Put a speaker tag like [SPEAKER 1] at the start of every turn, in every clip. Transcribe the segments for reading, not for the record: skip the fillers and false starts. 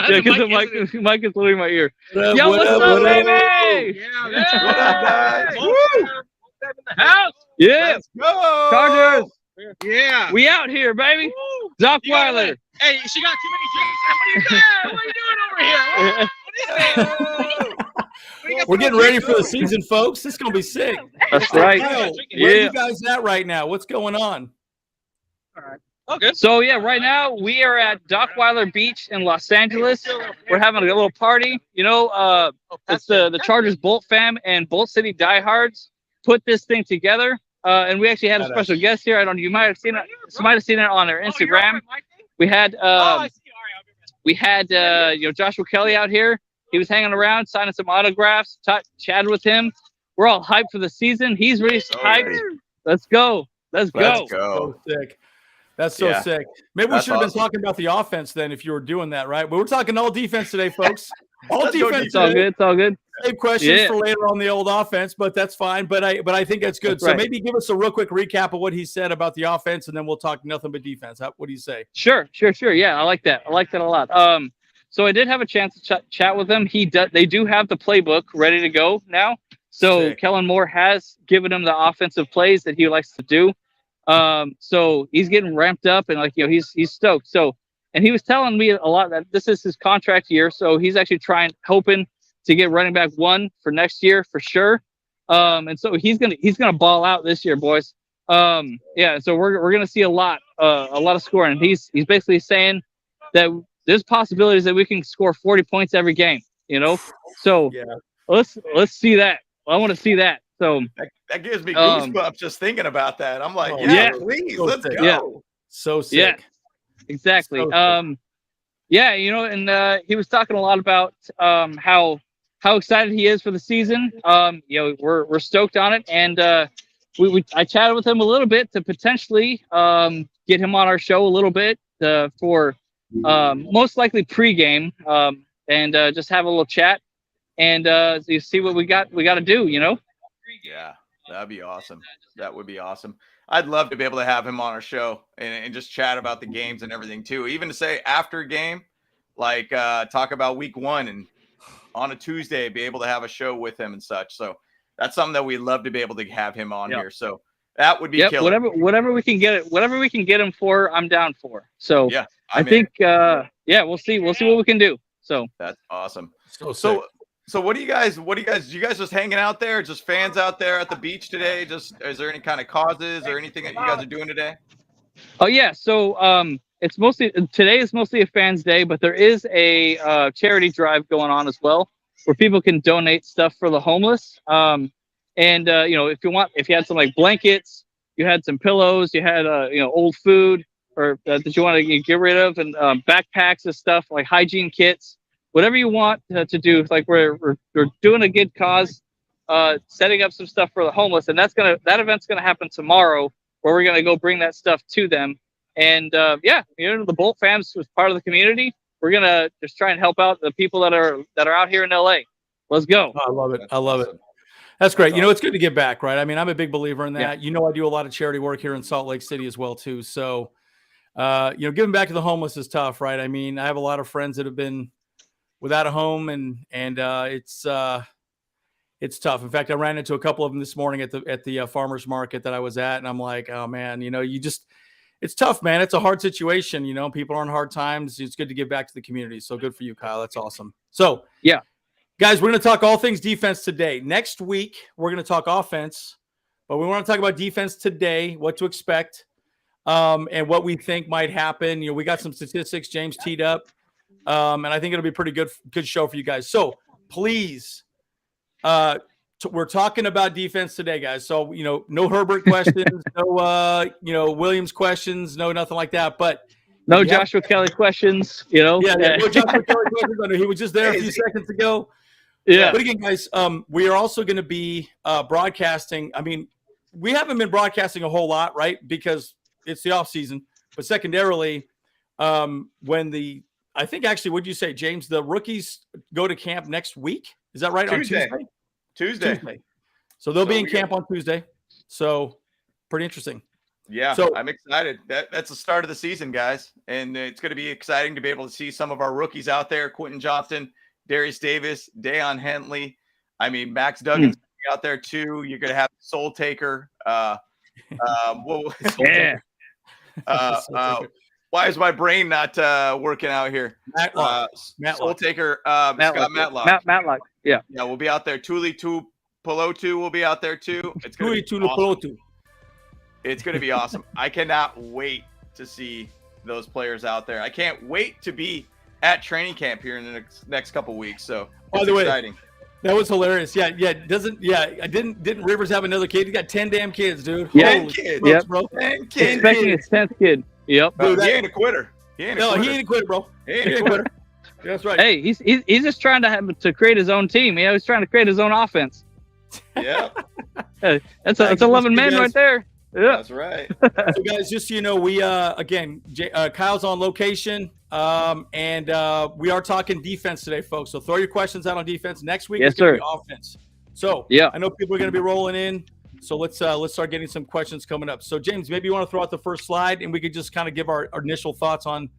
[SPEAKER 1] because the mic is literally in my ear.
[SPEAKER 2] What
[SPEAKER 1] Yo,
[SPEAKER 2] up,
[SPEAKER 1] what's
[SPEAKER 2] what
[SPEAKER 1] up,
[SPEAKER 2] up,
[SPEAKER 1] baby?
[SPEAKER 3] Yeah, what up, guys? Woo!
[SPEAKER 1] In the house. Yeah.
[SPEAKER 3] Let's go.
[SPEAKER 1] Chargers.
[SPEAKER 3] Yeah.
[SPEAKER 1] We out here, baby. Dockweiler.
[SPEAKER 3] Hey, she got too many drinks. What are you doing? What are you doing over here? What is that?
[SPEAKER 2] We're getting ready for the season, folks. This is gonna be sick.
[SPEAKER 1] That's right.
[SPEAKER 2] Kyle,
[SPEAKER 1] Yeah.
[SPEAKER 2] where are you guys at right now? What's going on?
[SPEAKER 1] All right. Okay. So yeah, right now we are at Dockweiler Beach in Los Angeles. We're having a little party. You know, it's the Chargers Bolt fam and Bolt City Diehards put this thing together. And we actually had a special guest here. I don't know. You might have seen it. You might have seen it on their Instagram. We had Joshua Kelly out here. He was hanging around, signing some autographs, chatted with him. We're all hyped for the season. He's really hyped. Let's go. Let's go.
[SPEAKER 2] So sick. That's so sick. Maybe we should have been talking about the offense then if you were doing that, right? But we're talking all defense today, folks. All defense.
[SPEAKER 1] It's all good. It's all good.
[SPEAKER 2] Save questions for later on the old offense, but that's fine. But I think that's good. So maybe give us a real quick recap of what he said about the offense, and then we'll talk nothing but defense. What do you say? Sure.
[SPEAKER 1] Yeah, I like that. I like that a lot. So I did have a chance to chat with him. They do have the playbook ready to go now. So Kellen Moore has given him the offensive plays that he likes to do. So he's getting ramped up and he's stoked. So, and he was telling me a lot that this is his contract year. So he's actually hoping to get running back one for next year for sure. And so he's gonna ball out this year, boys. So we're gonna see a lot of scoring. And he's basically saying that there's possibilities that we can score 40 points every game, So let's see that. I want to see that. So
[SPEAKER 3] that gives me goosebumps just thinking about that. I'm like, please, let's go.
[SPEAKER 2] Yeah. So sick.
[SPEAKER 1] Yeah, exactly. So and he was talking a lot about how excited he is for the season. We're stoked on it, and I chatted with him a little bit to potentially get him on our show a little bit for most likely pregame, and just have a little chat and you see what we got to do,
[SPEAKER 3] Yeah, that'd be awesome. That would be awesome. I'd love to be able to have him on our show and just chat about the games and everything too. Even to say after a game, like talk about week one and on a Tuesday, be able to have a show with him and such. So that's something that we'd love to be able to have him on here. So that would be killer.
[SPEAKER 1] Whatever we can get him for, I'm down for. So yeah, I think we'll see what we can do. So
[SPEAKER 3] that's awesome.
[SPEAKER 2] So
[SPEAKER 3] what do you guys just hanging out there, just fans out there at the beach today? Just is there any kind of causes or anything that you guys are doing today?
[SPEAKER 1] Oh yeah, so today is mostly a fans day, but there is a charity drive going on as well where people can donate stuff for the homeless. If you had some like blankets, you had some pillows, you had old food or that you want to get rid of, and backpacks and stuff like hygiene kits. Whatever you want to do, like we're doing a good cause, setting up some stuff for the homeless, and that event's gonna happen tomorrow, where we're gonna go bring that stuff to them. And the Bolt fans was part of the community. We're gonna just try and help out the people that are out here in LA. Let's go.
[SPEAKER 2] I love it. That's great. It's good to give back, right? I mean, I'm a big believer in that. Yeah. I do a lot of charity work here in Salt Lake City as well too. So, giving back to the homeless is tough, right? I mean, I have a lot of friends that have been without a home, and it's tough. In fact, I ran into a couple of them this morning at the farmers market that I was at, and I'm like, oh man, it's tough, man. It's a hard situation. People are in hard times. It's good to give back to the community. So good for you, Kyle. That's awesome. So yeah, guys, we're going to talk all things defense today. Next week, we're going to talk offense, but we want to talk about defense today, what to expect, and what we think might happen. We got some statistics James teed up. And I think it'll be a pretty good show for you guys. So please, we're talking about defense today, guys. So, no Herbert questions, no, Williams questions, no, nothing like that. But
[SPEAKER 1] no Joshua Kelly questions,
[SPEAKER 2] Yeah, no Joshua Kelly questions. I know he was just there a few seconds ago. Yeah. But again, guys, we are also going to be broadcasting. I mean, we haven't been broadcasting a whole lot, right? Because it's the off season. But secondarily, I think actually, would you say, James, the rookies go to camp next week? Is that right?
[SPEAKER 3] Tuesday.
[SPEAKER 2] On Tuesday. So they'll be in camp on Tuesday. So pretty interesting.
[SPEAKER 3] Yeah,
[SPEAKER 2] so
[SPEAKER 3] I'm excited. That's the start of the season, guys. And it's going to be exciting to be able to see some of our rookies out there. Quentin Johnston, Darius Davis, Deion Henley. I mean, Max Duggan's out there too. You're going to have Soul Taker.
[SPEAKER 1] Yeah.
[SPEAKER 3] Why is my brain not working out here?
[SPEAKER 2] Matlock.
[SPEAKER 3] Soul Taker,
[SPEAKER 1] Matlock.
[SPEAKER 3] Scott Matlock.
[SPEAKER 1] Matlock. Yeah.
[SPEAKER 3] Yeah, we'll be out there. Tuli Pelotu will be out there too. It's going to be awesome. It's going to be awesome. I cannot wait to see those players out there. I can't wait to be at training camp here in the next couple weeks. So it's exciting.
[SPEAKER 2] That was hilarious. Yeah. Didn't Rivers have another kid? He got 10 damn kids, dude.
[SPEAKER 1] Yeah.
[SPEAKER 3] 10 kids.
[SPEAKER 1] Yep.
[SPEAKER 2] Bro.
[SPEAKER 3] 10 kids.
[SPEAKER 1] Expecting his 10th kid. Yep.
[SPEAKER 3] Dude, he ain't a quitter.
[SPEAKER 2] He ain't a quitter, bro.
[SPEAKER 3] He ain't a quitter.
[SPEAKER 2] That's right.
[SPEAKER 1] Hey, he's just trying to create his own team. You know, he's trying to create his own offense.
[SPEAKER 3] Yeah.
[SPEAKER 1] Hey, that's 11 men right there. Yeah,
[SPEAKER 3] that's right.
[SPEAKER 2] So guys, just so you know, we again, Kyle's on location, and we are talking defense today, folks. So throw your questions out on defense. Next week,
[SPEAKER 1] yes,
[SPEAKER 2] it's going
[SPEAKER 1] sir.
[SPEAKER 2] to be offense. So
[SPEAKER 1] yeah,
[SPEAKER 2] I know people are going to be rolling in. So let's start getting some questions coming up. So James, maybe you want to throw out the first slide, and we could just kind of give our initial thoughts on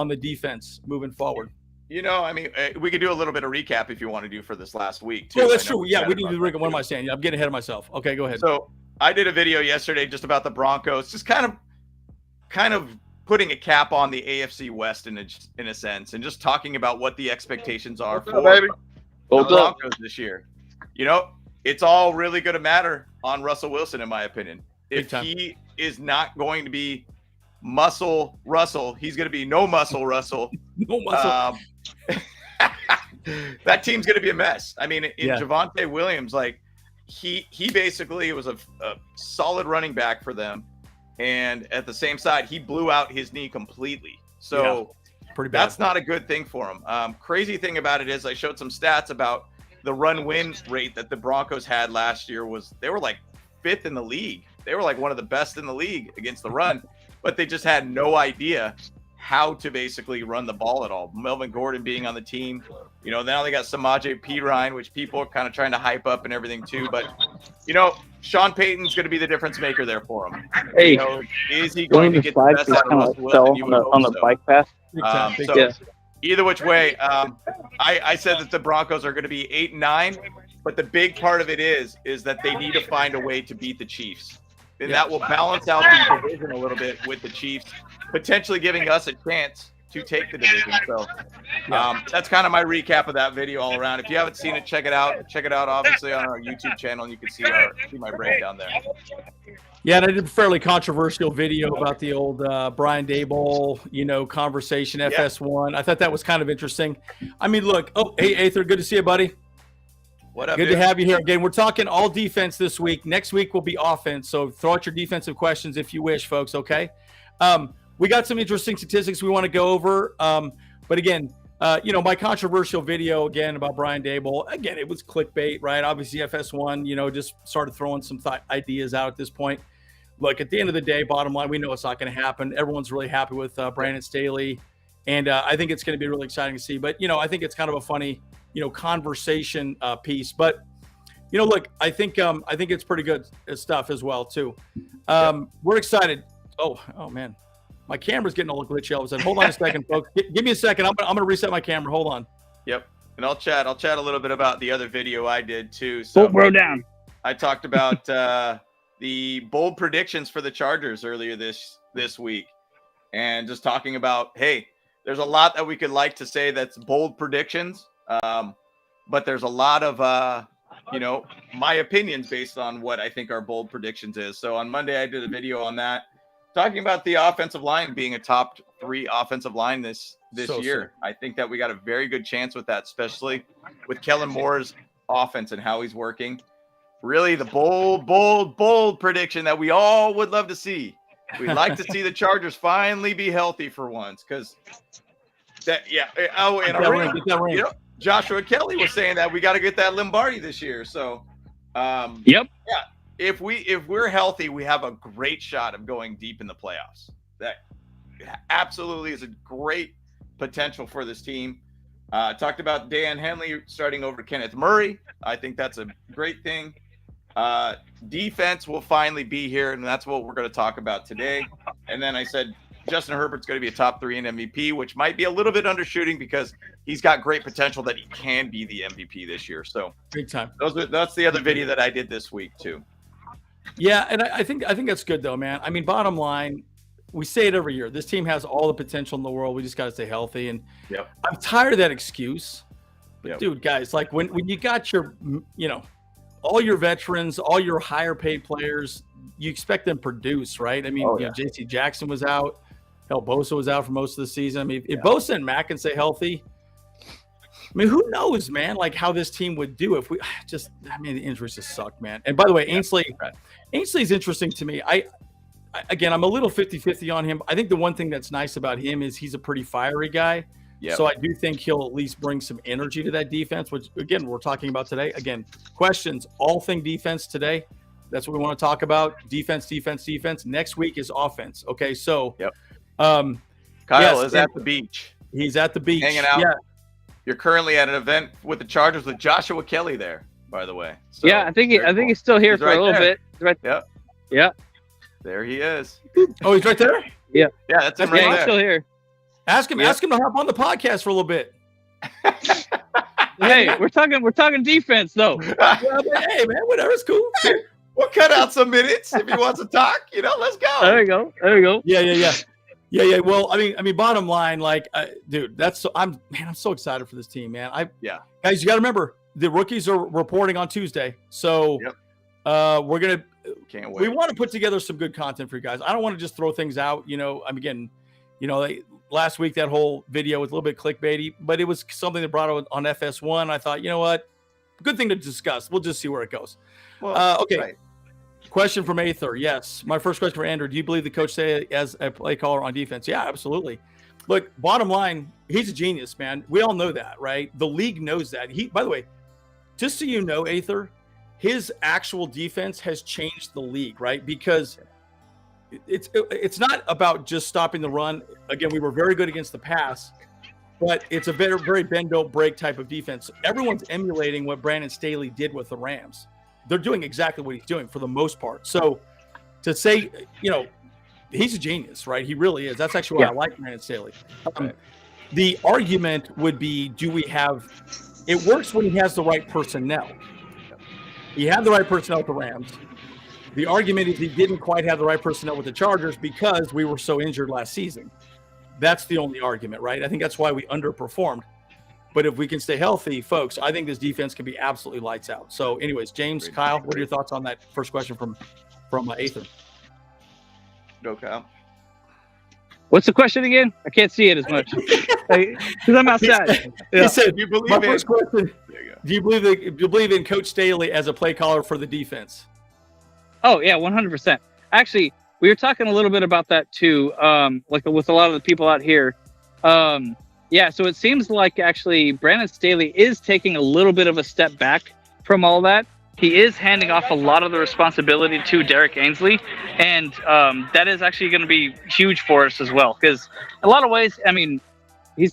[SPEAKER 2] the defense moving forward.
[SPEAKER 3] You know, I mean, we could do a little bit of recap if you want to do for this last week too.
[SPEAKER 2] Oh, that's true. Yeah, we need to do. What am I saying? Yeah, I'm getting ahead of myself. Okay, go ahead.
[SPEAKER 3] So I did a video yesterday just about the Broncos, just kind of putting a cap on the AFC West in a sense, and just talking about what the expectations are for the Broncos this year. You know, it's all really going to matter on Russell Wilson, in my opinion. If he is not going to be muscle Russell, he's going to be no muscle Russell.
[SPEAKER 2] No muscle.
[SPEAKER 3] That team's going to be a mess. I mean, in Javonte Williams, like he basically was a solid running back for them, and at the same side, he blew out his knee completely. So
[SPEAKER 2] pretty bad.
[SPEAKER 3] That's not a good thing for him. Crazy thing about it is I showed some stats about the run-win rate that the Broncos had last year. They were like 5th in the league. They were like one of the best in the league against the run, but they just had no idea how to basically run the ball at all. Melvin Gordon being on the team, you know, now they got Samaje Perine, which people are kind of trying to hype up and everything too. But, you know, Sean Payton's going to be the difference maker there for him.
[SPEAKER 1] Hey,
[SPEAKER 3] you know, is he going to get the best out of Russell Wilson?
[SPEAKER 1] On the bike path.
[SPEAKER 3] Either which way, I said that the Broncos are going to be 8-9, but the big part of it is that they need to find a way to beat the Chiefs. And that will balance out the division a little bit with the Chiefs, potentially giving us a chance to take the division. So that's kind of my recap of that video all around. If you haven't seen it, check it out. Check it out, obviously, on our YouTube channel, and you can see my breakdown there.
[SPEAKER 2] Yeah, and I did a fairly controversial video about the old Brian Daboll, conversation, FS1. I thought that was kind of interesting. I mean, look. Oh, hey, Aether, good to see you, buddy.
[SPEAKER 3] What up,
[SPEAKER 2] Good to have you here again. We're talking all defense this week. Next week will be offense. So throw out your defensive questions if you wish, folks. Okay. We got some interesting statistics we want to go over. But again, my controversial video again about Brian Daboll. Again, it was clickbait, right? Obviously, FS1, just started throwing some ideas out at this point. Look, at the end of the day, bottom line, we know it's not going to happen. Everyone's really happy with Brandon Staley, and I think it's going to be really exciting to see. But I think it's kind of a funny, conversation piece. But look, I think it's pretty good stuff as well too. We're excited. Oh man, my camera's getting a little glitchy all of a sudden. Hold on a second, folks. Give me a second. I'm gonna reset my camera. Hold on.
[SPEAKER 3] Yep, and I'll chat a little bit about the other video I did too. So
[SPEAKER 1] bro down.
[SPEAKER 3] I talked about the bold predictions for the Chargers earlier this week, and just talking about, hey, there's a lot that we could like to say that's bold predictions, but there's a lot of my opinions based on what I think our bold predictions is. So on Monday I did a video on that, talking about the offensive line being a top 3 offensive line this year. I think that we got a very good chance with that, especially with Kellen Moore's offense and how he's working. Really the bold prediction that we all would love to see. We'd like to see the Chargers finally be healthy for once, because Joshua Kelly was saying that we got to get that Lombardi this year. So if we're healthy, we have a great shot of going deep in the playoffs. That absolutely is a great potential for this team. Talked about Dan Henley starting over Kenneth Murray. I think that's a great thing. Defense will finally be here, and that's what we're going to talk about today. And then I said Justin Herbert's going to be a top 3 in MVP, which might be a little bit undershooting because he's got great potential that he can be the MVP this year. So
[SPEAKER 2] big time.
[SPEAKER 3] That's the other video that I did this week too.
[SPEAKER 2] Yeah, and I think that's good though, man. I mean, bottom line, we say it every year. This team has all the potential in the world. We just got to stay healthy. And I'm tired of that excuse. But dude, guys, like when you got your, all your veterans, all your higher paid players, you expect them to produce, right? I mean, J.C. Jackson was out. Hell, Bosa was out for most of the season. I mean, if Bosa and Mack can stay healthy, I mean, who knows, man, like how this team would do if we the injuries just suck, man. And by the way, Ainsley's interesting to me. Again, I'm a little 50-50 on him. I think the one thing that's nice about him is he's a pretty fiery guy. Yep. So I do think he'll at least bring some energy to that defense, which, again, we're talking about today. Again, questions, all thing defense today. That's what we want to talk about. Defense. Next week is offense. Okay, so
[SPEAKER 3] Kyle is at the beach.
[SPEAKER 2] He's at the beach.
[SPEAKER 3] Hanging out.
[SPEAKER 2] Yeah.
[SPEAKER 3] You're currently at an event with the Chargers with Joshua Kelly there, by the way. So,
[SPEAKER 1] I think he's still here for a little bit. Yeah.
[SPEAKER 3] There he is.
[SPEAKER 2] Oh, he's right there?
[SPEAKER 3] Yeah, that's him right there.
[SPEAKER 1] He's still here.
[SPEAKER 2] Ask him to hop on the podcast for a little bit.
[SPEAKER 1] Hey, we're talking defense though.
[SPEAKER 2] Hey man, whatever, it's cool.
[SPEAKER 3] We'll cut out some minutes if he wants to talk. Let's go.
[SPEAKER 1] There you go.
[SPEAKER 2] Yeah. Well, I mean, bottom line, like, dude, I'm so excited for this team, man. Guys, you got to remember the rookies are reporting on Tuesday, so
[SPEAKER 3] Can't wait.
[SPEAKER 2] We want to put together some good content for you guys. I don't want to just throw things out. Last week that whole video was a little bit clickbaity, but it was something that brought out on FS1. I thought, you know what, good thing to discuss. We'll just see where it goes. Well, okay. Right. Question from Aether. Yes. My first question for Andrew. Do you believe the coach say as a play caller on defense? Yeah, absolutely. Look, bottom line, he's a genius, man. We all know that, right? The league knows that. By the way, just so you know, Aether, his actual defense has changed the league, right? Because it's not about just stopping the run. Again, we were very good against the pass, but it's a very, very bend, don't break type of defense. Everyone's emulating what Brandon Staley did with the Rams. They're doing exactly what he's doing for the most part. So to say, he's a genius, right? He really is. That's actually why I like Brandon Staley. The argument would be, it works when he has the right personnel. He had the right personnel with the Rams. The argument is he didn't quite have the right personnel with the Chargers because we were so injured last season. That's the only argument, right? I think that's why we underperformed. But if we can stay healthy, folks, I think this defense can be absolutely lights out. So anyways, James, Kyle, what are your thoughts on that first question from Aether?
[SPEAKER 3] Go, Kyle.
[SPEAKER 2] What's the question again? I can't see it as much because I'm outside. He said, "Do you believe?" My first question: Do you believe in Coach Staley as a play caller for the defense?
[SPEAKER 1] Oh yeah, 100%. Actually, we were talking a little bit about that too, like with a lot of the people out here. Yeah, so it seems like actually Brandon Staley is taking a little bit of a step back from all that. He is handing off a lot of the responsibility to Derek Ainsley, and that is actually going to be huge for us as well. Because a lot of ways, I mean, he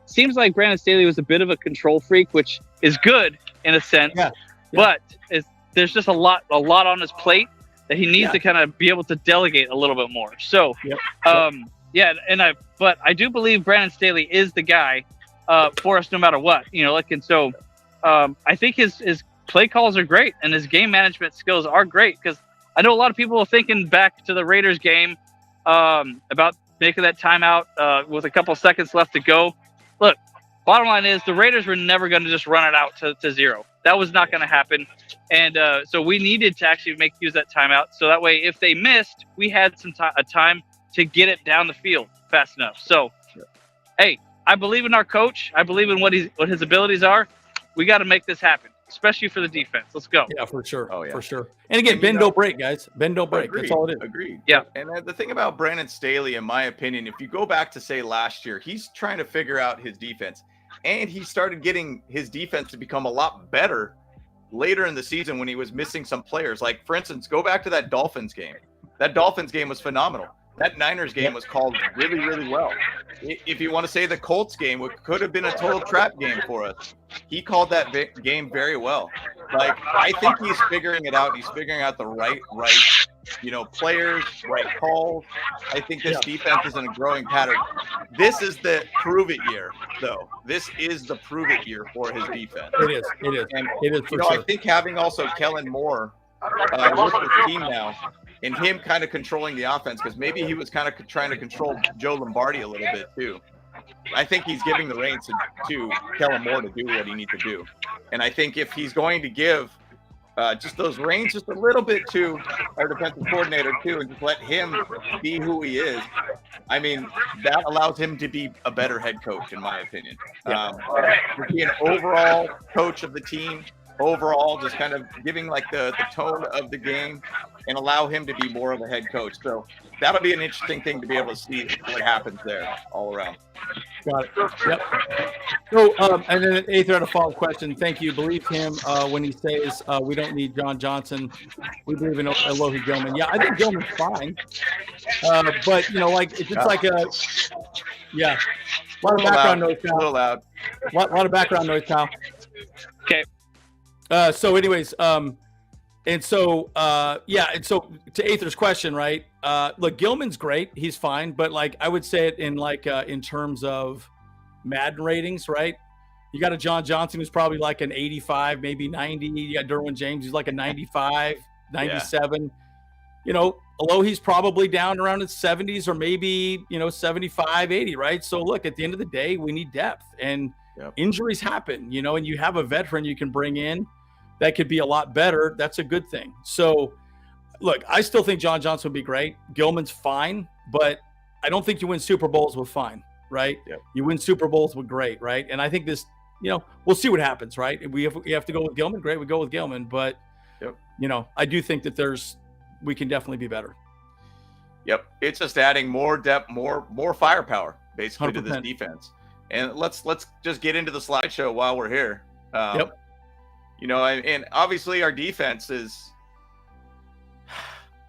[SPEAKER 1] seems like Brandon Staley was a bit of a control freak, which is good in a sense. Yeah. But there's just a lot on his plate that he needs to kind of be able to delegate a little bit more. So, but I do believe Brandon Staley is the guy for us no matter what. I think his play calls are great and his game management skills are great, because I know a lot of people are thinking back to the Raiders game about making that timeout with a couple seconds left to go. Look, bottom line is the Raiders were never going to just run it out to zero. That was not going to happen. And so we needed to actually use that timeout. So that way, if they missed, we had a time to get it down the field fast enough. So, hey, I believe in our coach. I believe in what his abilities are. We got to make this happen, especially for the defense. Let's go.
[SPEAKER 2] Yeah, for sure. Oh, yeah. For sure. And again, bend don't break, guys. Bend don't break. That's all it is.
[SPEAKER 3] Agreed.
[SPEAKER 1] Yeah.
[SPEAKER 3] And the thing about Brandon Staley, in my opinion, if you go back to, say, last year, he's trying to figure out his defense. And he started getting his defense to become a lot better later in the season when he was missing some players. Like, for instance, go back to that Dolphins game. That Dolphins game was phenomenal. That Niners game was called really, really well. If you want to say the Colts game, which could have been a total trap game for us, he called that game very well. Like, I think he's figuring it out. He's figuring out the right, players, right calls. I think this defense is in a growing pattern. This is the prove it year, though. This is the prove it year for his defense.
[SPEAKER 2] It is.
[SPEAKER 3] And,
[SPEAKER 2] it is for sure.
[SPEAKER 3] I think having also Kellen Moore with the team now and him kind of controlling the offense, because maybe he was kind of trying to control Joe Lombardi a little bit too. I think he's giving the reins to Kellen Moore to do what he needs to do. And I think if he's going to give just those reins just a little bit to our defensive coordinator too, and just let him be who he is, I mean, that allows him to be a better head coach, in my opinion. To be an overall coach of the team, overall just kind of giving like the tone of the game and allow him to be more of a head coach. So that'll be an interesting thing to be able to see what happens there all around.
[SPEAKER 2] Got it. Yep. So, and then eighth round, a follow-up question. Thank you. Believe him when he says we don't need John Johnson. We believe in Alohi Gilman. Yeah, I think Gilman's fine. But, like, it's just like a lot of background noise,
[SPEAKER 3] Kyle. A little loud.
[SPEAKER 2] A lot of background noise, Kyle.
[SPEAKER 1] Okay.
[SPEAKER 2] So anyways, and so to Aether's question, right? Look, Gilman's great. He's fine. But like, I would say it in terms of Madden ratings, right? You got a John Johnson who's probably like an 85, maybe 90. You got Derwin James who's like a 95, 97. Alohi's probably down around his 70s or maybe, 75, 80, right? So look, at the end of the day, we need depth and injuries happen, and you have a veteran you can bring in that could be a lot better. That's a good thing. So look, I still think John Johnson would be great. Gilman's fine, but I don't think you win Super Bowls with fine, right?
[SPEAKER 3] Yep.
[SPEAKER 2] You win Super Bowls with great, right? And I think this, we'll see what happens, right? If we have to go with Gilman, great, we go with Gilman. But, I do think that we can definitely be better.
[SPEAKER 3] Yep. It's just adding more depth, more firepower, basically, 100%. To this defense. And let's just get into the slideshow while we're here. And obviously our defense is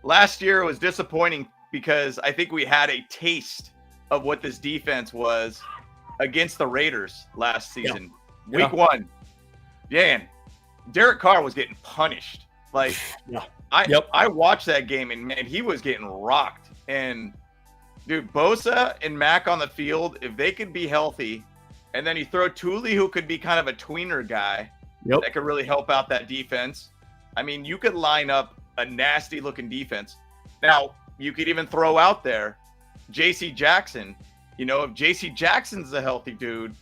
[SPEAKER 3] last year was disappointing because I think we had a taste of what this defense was against the Raiders last season. Week 1. Man, Derek Carr was getting punished. Like I watched that game and man, he was getting rocked. And dude, Bosa and Mack on the field, if they could be healthy, and then you throw Thule, who could be kind of a tweener guy that could really help out that defense. I mean, you could line up a nasty looking defense. Now, you could even throw out there JC Jackson. If JC Jackson's a healthy dude,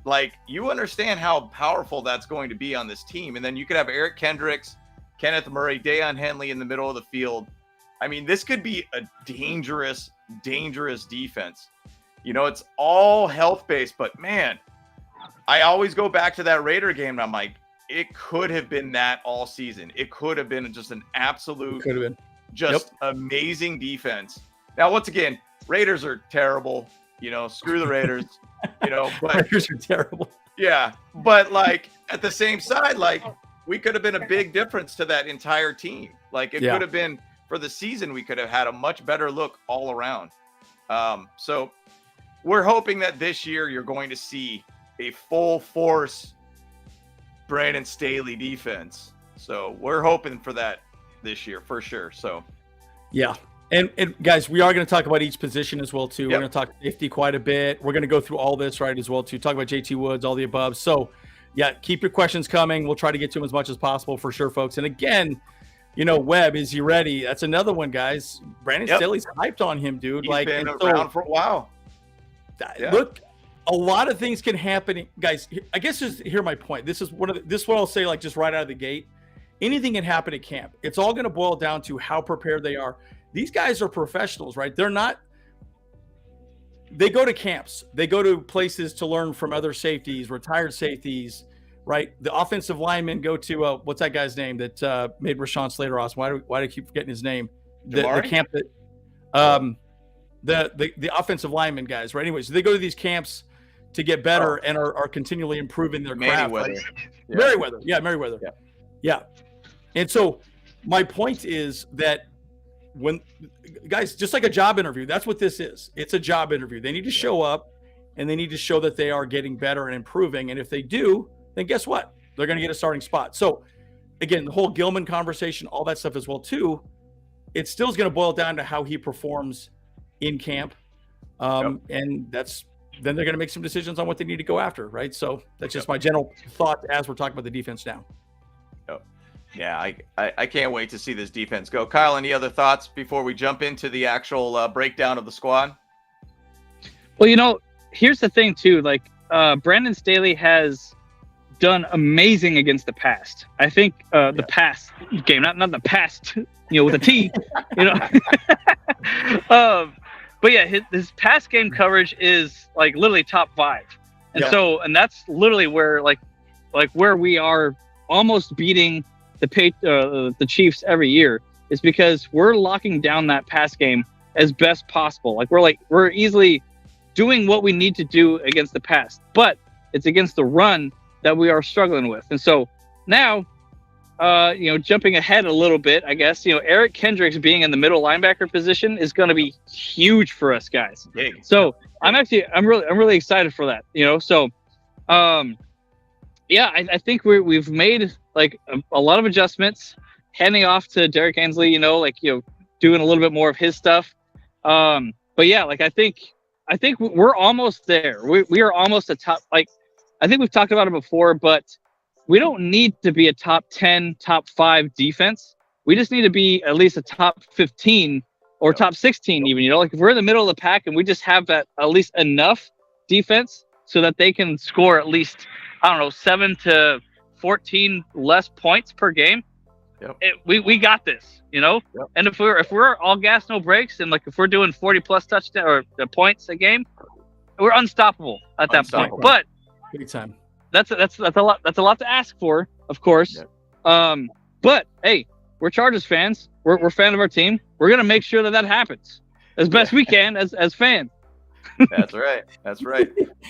[SPEAKER 3] like, you understand how powerful that's going to be on this team. And then you could have Eric Kendricks, Kenneth Murray, Deion Henley in the middle of the field. I mean, this could be a dangerous defense. It's all health-based, but man, I always go back to that Raider game and I'm like, it could have been that all season. It could have been just an absolute, amazing defense. Now, once again, Raiders are terrible. Screw the Raiders. But
[SPEAKER 2] Raiders are terrible.
[SPEAKER 3] Yeah, but like at the same side, like we could have been a big difference to that entire team. Like it could have been for the season. We could have had a much better look all around. So we're hoping that this year you're going to see a full force Brandon Staley defense. So we're hoping for that this year for sure. So
[SPEAKER 2] yeah. And guys, we are going to talk about each position as well too. We're going to talk safety quite a bit. We're going to go through all this right as well too. Talk about JT Woods, all the above. So yeah, keep your questions coming. We'll try to get to them as much as possible for sure, folks. And again, Webb, is he ready? That's another one, guys. Brandon Staley's hyped on him, dude.
[SPEAKER 3] He's been around for a while.
[SPEAKER 2] Look, a lot of things can happen, guys. I guess just hear my point. This is what I'll say, like just right out of the gate. Anything can happen at camp. It's all going to boil down to how prepared they are. These guys are professionals, right? They go to camps. They go to places to learn from other safeties, retired safeties, right? The offensive linemen go to, what's that guy's name that made Rashawn Slater awesome? Why do I keep forgetting his name? The camp that, the offensive linemen guys, right? Anyways, they go to these camps to get better and are continually improving their craft. Merriweather. Merriweather. Yeah. And so my point is that when guys, just like a job interview, that's what this is. It's a job interview. They need to show up and they need to show that they are getting better and improving. And if they do, then guess what? They're going to get a starting spot. So again, the whole Gilman conversation, all that stuff as well too, it still is going to boil down to how he performs in camp. And then they're going to make some decisions on what they need to go after, right? So that's just my general thought as we're talking about the defense now.
[SPEAKER 3] Yeah, I can't wait to see this defense go. Kyle, any other thoughts before we jump into the actual breakdown of the squad?
[SPEAKER 1] Well, here's the thing too. Like Brandon Staley has done amazing against the past. I think the past game, not the past, with a T, But yeah, his pass game coverage is like literally top 5, and that's literally where like where we are almost beating the Chiefs every year is because we're locking down that pass game as best possible. Like we're easily doing what we need to do against the pass, but it's against the run that we are struggling with. And so now, jumping ahead a little bit, I guess, Eric Kendricks being in the middle linebacker position is going to be huge for us guys.
[SPEAKER 3] Big.
[SPEAKER 1] So I'm really excited for that, So, I think we've made like a lot of adjustments, handing off to Derek Ansley, doing a little bit more of his stuff. But yeah, like I think we're almost there. We are almost a top, like, I think we've talked about it before, but we don't need to be a top 10, top 5 defense. We just need to be at least a top 15 or top 16 even, like if we're in the middle of the pack and we just have that at least enough defense so that they can score at least, 7 to 14 less points per game. We got this, And if we're all gas, no brakes, and like if we're doing 40 plus touchdown or points a game, we're unstoppable at that point. But
[SPEAKER 2] big time.
[SPEAKER 1] That's a lot. That's a lot to ask for, of course. But hey, we're Chargers fans. We're fan of our team. We're gonna make sure that happens as best we can as fans.
[SPEAKER 3] That's right.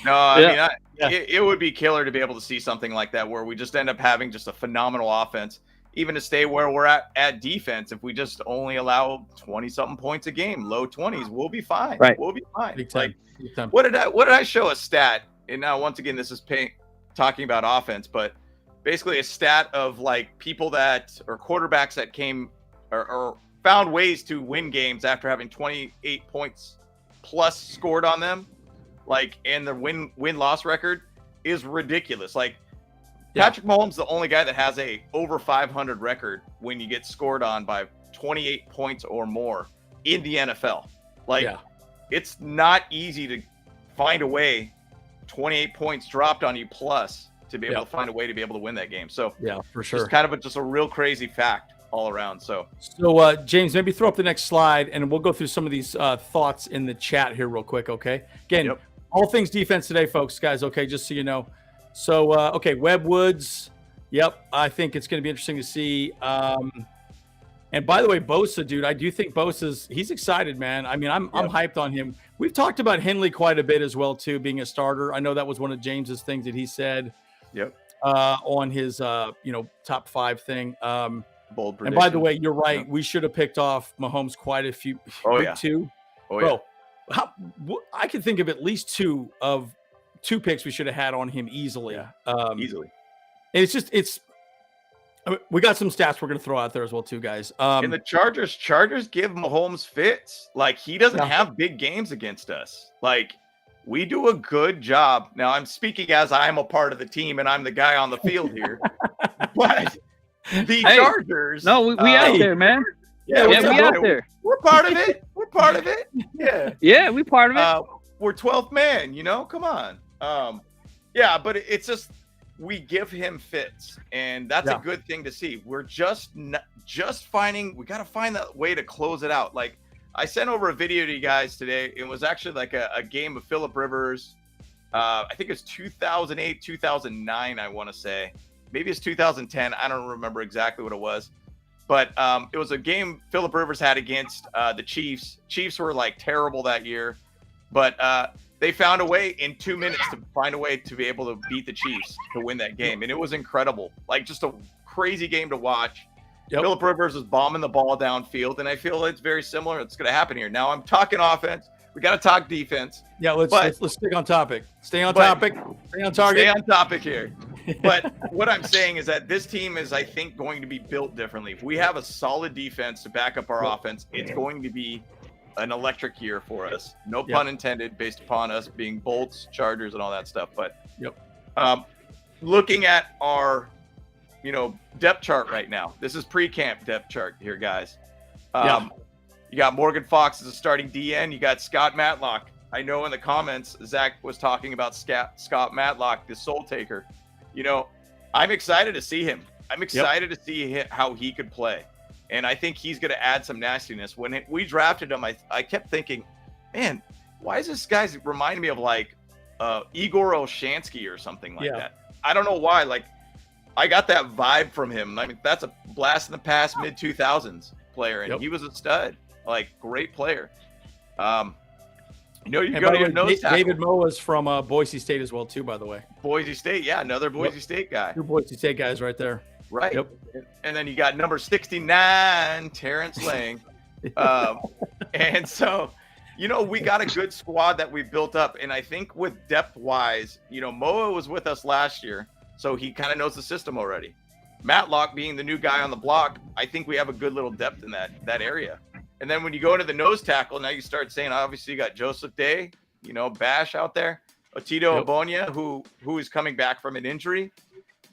[SPEAKER 3] No, I mean, it would be killer to be able to see something like that where we just end up having just a phenomenal offense, even to stay where we're at defense. If we just only allow 20-something points a game, low 20s, we'll be fine.
[SPEAKER 1] Right.
[SPEAKER 3] We'll be fine.
[SPEAKER 2] Big time.
[SPEAKER 3] What did I show a stat? And now once again, this is talking about offense, but basically a stat of like people that or quarterbacks that came or found ways to win games after having 28 points plus scored on them, like, and the win-loss record is ridiculous. Like Patrick Mahomes, the only guy that has a over 500 record when you get scored on by 28 points or more in the NFL. Like it's not easy to find a way 28 points dropped on you plus to be able to find a way to be able to win that game. So
[SPEAKER 2] for sure.
[SPEAKER 3] It's kind of just a real crazy fact all around. So
[SPEAKER 2] James, maybe throw up the next slide and we'll go through some of these thoughts in the chat here real quick. Okay. Again, all things defense today, folks, guys. Okay. Just so you know. So, Webb Woods. Yep. I think it's going to be interesting to see. And by the way, Bosa, dude, I do think he's excited, man. I mean, I'm hyped on him. We've talked about Henley quite a bit as well, too, being a starter. I know that was one of James's things that he said on his, top 5 thing.
[SPEAKER 3] Bold prediction.
[SPEAKER 2] And by the way, you're right. We should have picked off Mahomes quite a few. Two. Bro, I can think of at least 2 picks we should have had on him easily.
[SPEAKER 3] Easily.
[SPEAKER 2] And we got some stats we're going to throw out there as well, too, guys.
[SPEAKER 3] And the Chargers give Mahomes fits. Like, he doesn't have big games against us. Like, we do a good job. Now, I'm speaking as I'm a part of the team and I'm the guy on the field here. But the Chargers.
[SPEAKER 1] No, we out there, man.
[SPEAKER 3] Yeah,
[SPEAKER 1] we out there.
[SPEAKER 3] We're part of it. We're part of it. Yeah.
[SPEAKER 1] Yeah, we part of it.
[SPEAKER 3] We're 12th man, come on. But it's just, we give him fits, and that's a good thing to see. We're we got to find that way to close it out. Like, I sent over a video to you guys today. It was actually like a game of Phillip Rivers. I think it's 2008, 2009, I want to say. Maybe it's 2010. I don't remember exactly what it was. But it was a game Phillip Rivers had against the Chiefs. Chiefs were like terrible that year. But they found a way in 2 minutes to find a way to be able to beat the Chiefs to win that game. And it was incredible. Like, just a crazy game to watch. Phillip Rivers was bombing the ball downfield, and I feel it's very similar. It's going to happen here. Now, I'm talking offense. We got to talk defense.
[SPEAKER 2] Yeah, let's stick on topic. Stay on topic. Stay on target.
[SPEAKER 3] Stay on topic here. But what I'm saying is that this team is, I think, going to be built differently. If we have a solid defense to back up our offense, it's going to be an electric year for us. No pun intended, based upon us being Bolts, Chargers, and all that stuff. But looking at our, depth chart right now, this is pre-camp depth chart here, guys. You got Morgan Fox as a starting DN. You got Scott Matlock. I know in the comments, Zach was talking about Scott Matlock, the soul taker. I'm excited to see him. I'm excited to see how he could play. And I think he's going to add some nastiness. When we drafted him, I kept thinking, man, why is this guy reminding me of like Igor Olshansky or something like that? I don't know why. Like, I got that vibe from him. I mean, that's a blast in the past mid-2000s player, and he was a stud. Like, great player. You go to your nose tackle.
[SPEAKER 2] David Moe is from Boise State as well, too, by the way.
[SPEAKER 3] Boise State, another Boise State guy.
[SPEAKER 2] Two Boise State guys right there.
[SPEAKER 3] Right. Yep. And then you got number 69, Terrence Lang. And so, we got a good squad that we built up. And I think with depth-wise, Moa was with us last year, so he kind of knows the system already. Matlock being the new guy on the block, I think we have a good little depth in that area. And then when you go into the nose tackle, now you start saying, obviously, you got Joseph Day, Bash out there, Otito Abonia, who is coming back from an injury.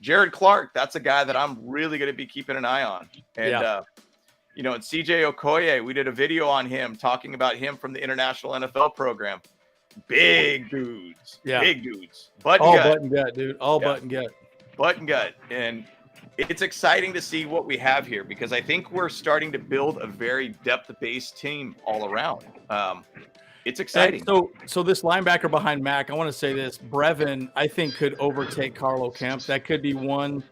[SPEAKER 3] Jared Clark, that's a guy that I'm really going to be keeping an eye on. And, and CJ Okoye, we did a video on him talking about him from the International NFL program. Big dudes. Yeah. Big dudes.
[SPEAKER 2] Button gut, dude. Button gut.
[SPEAKER 3] Button gut. And it's exciting to see what we have here because I think we're starting to build a very depth-based team all around. It's exciting.
[SPEAKER 2] So this linebacker behind Mac, I want to say this. Brevin, I think, could overtake Carlo Kemp. That could be one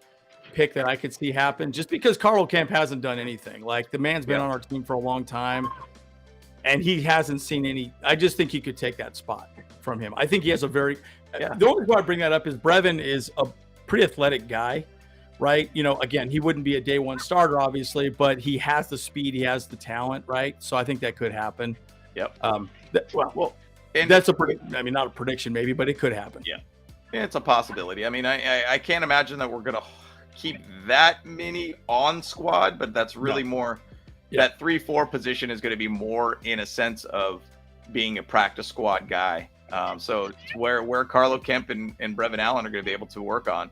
[SPEAKER 2] pick that I could see happen just because Carlo Kemp hasn't done anything. Like, the man's been on our team for a long time, and he hasn't seen any. I just think he could take that spot from him. I think he has a very the only reason I bring that up is Brevin is a pretty athletic guy, right? Again, he wouldn't be a day one starter, obviously, but he has the speed, he has the talent, right? So I think that could happen.
[SPEAKER 3] Yep.
[SPEAKER 2] And that's not a prediction maybe, but it could happen.
[SPEAKER 3] Yeah, it's a possibility. I mean, I can't imagine that we're going to keep that many on squad, but that's really more that 3-4 position is going to be more in a sense of being a practice squad guy. So it's where Carlo Kemp and Brevin Allen are going to be able to work on,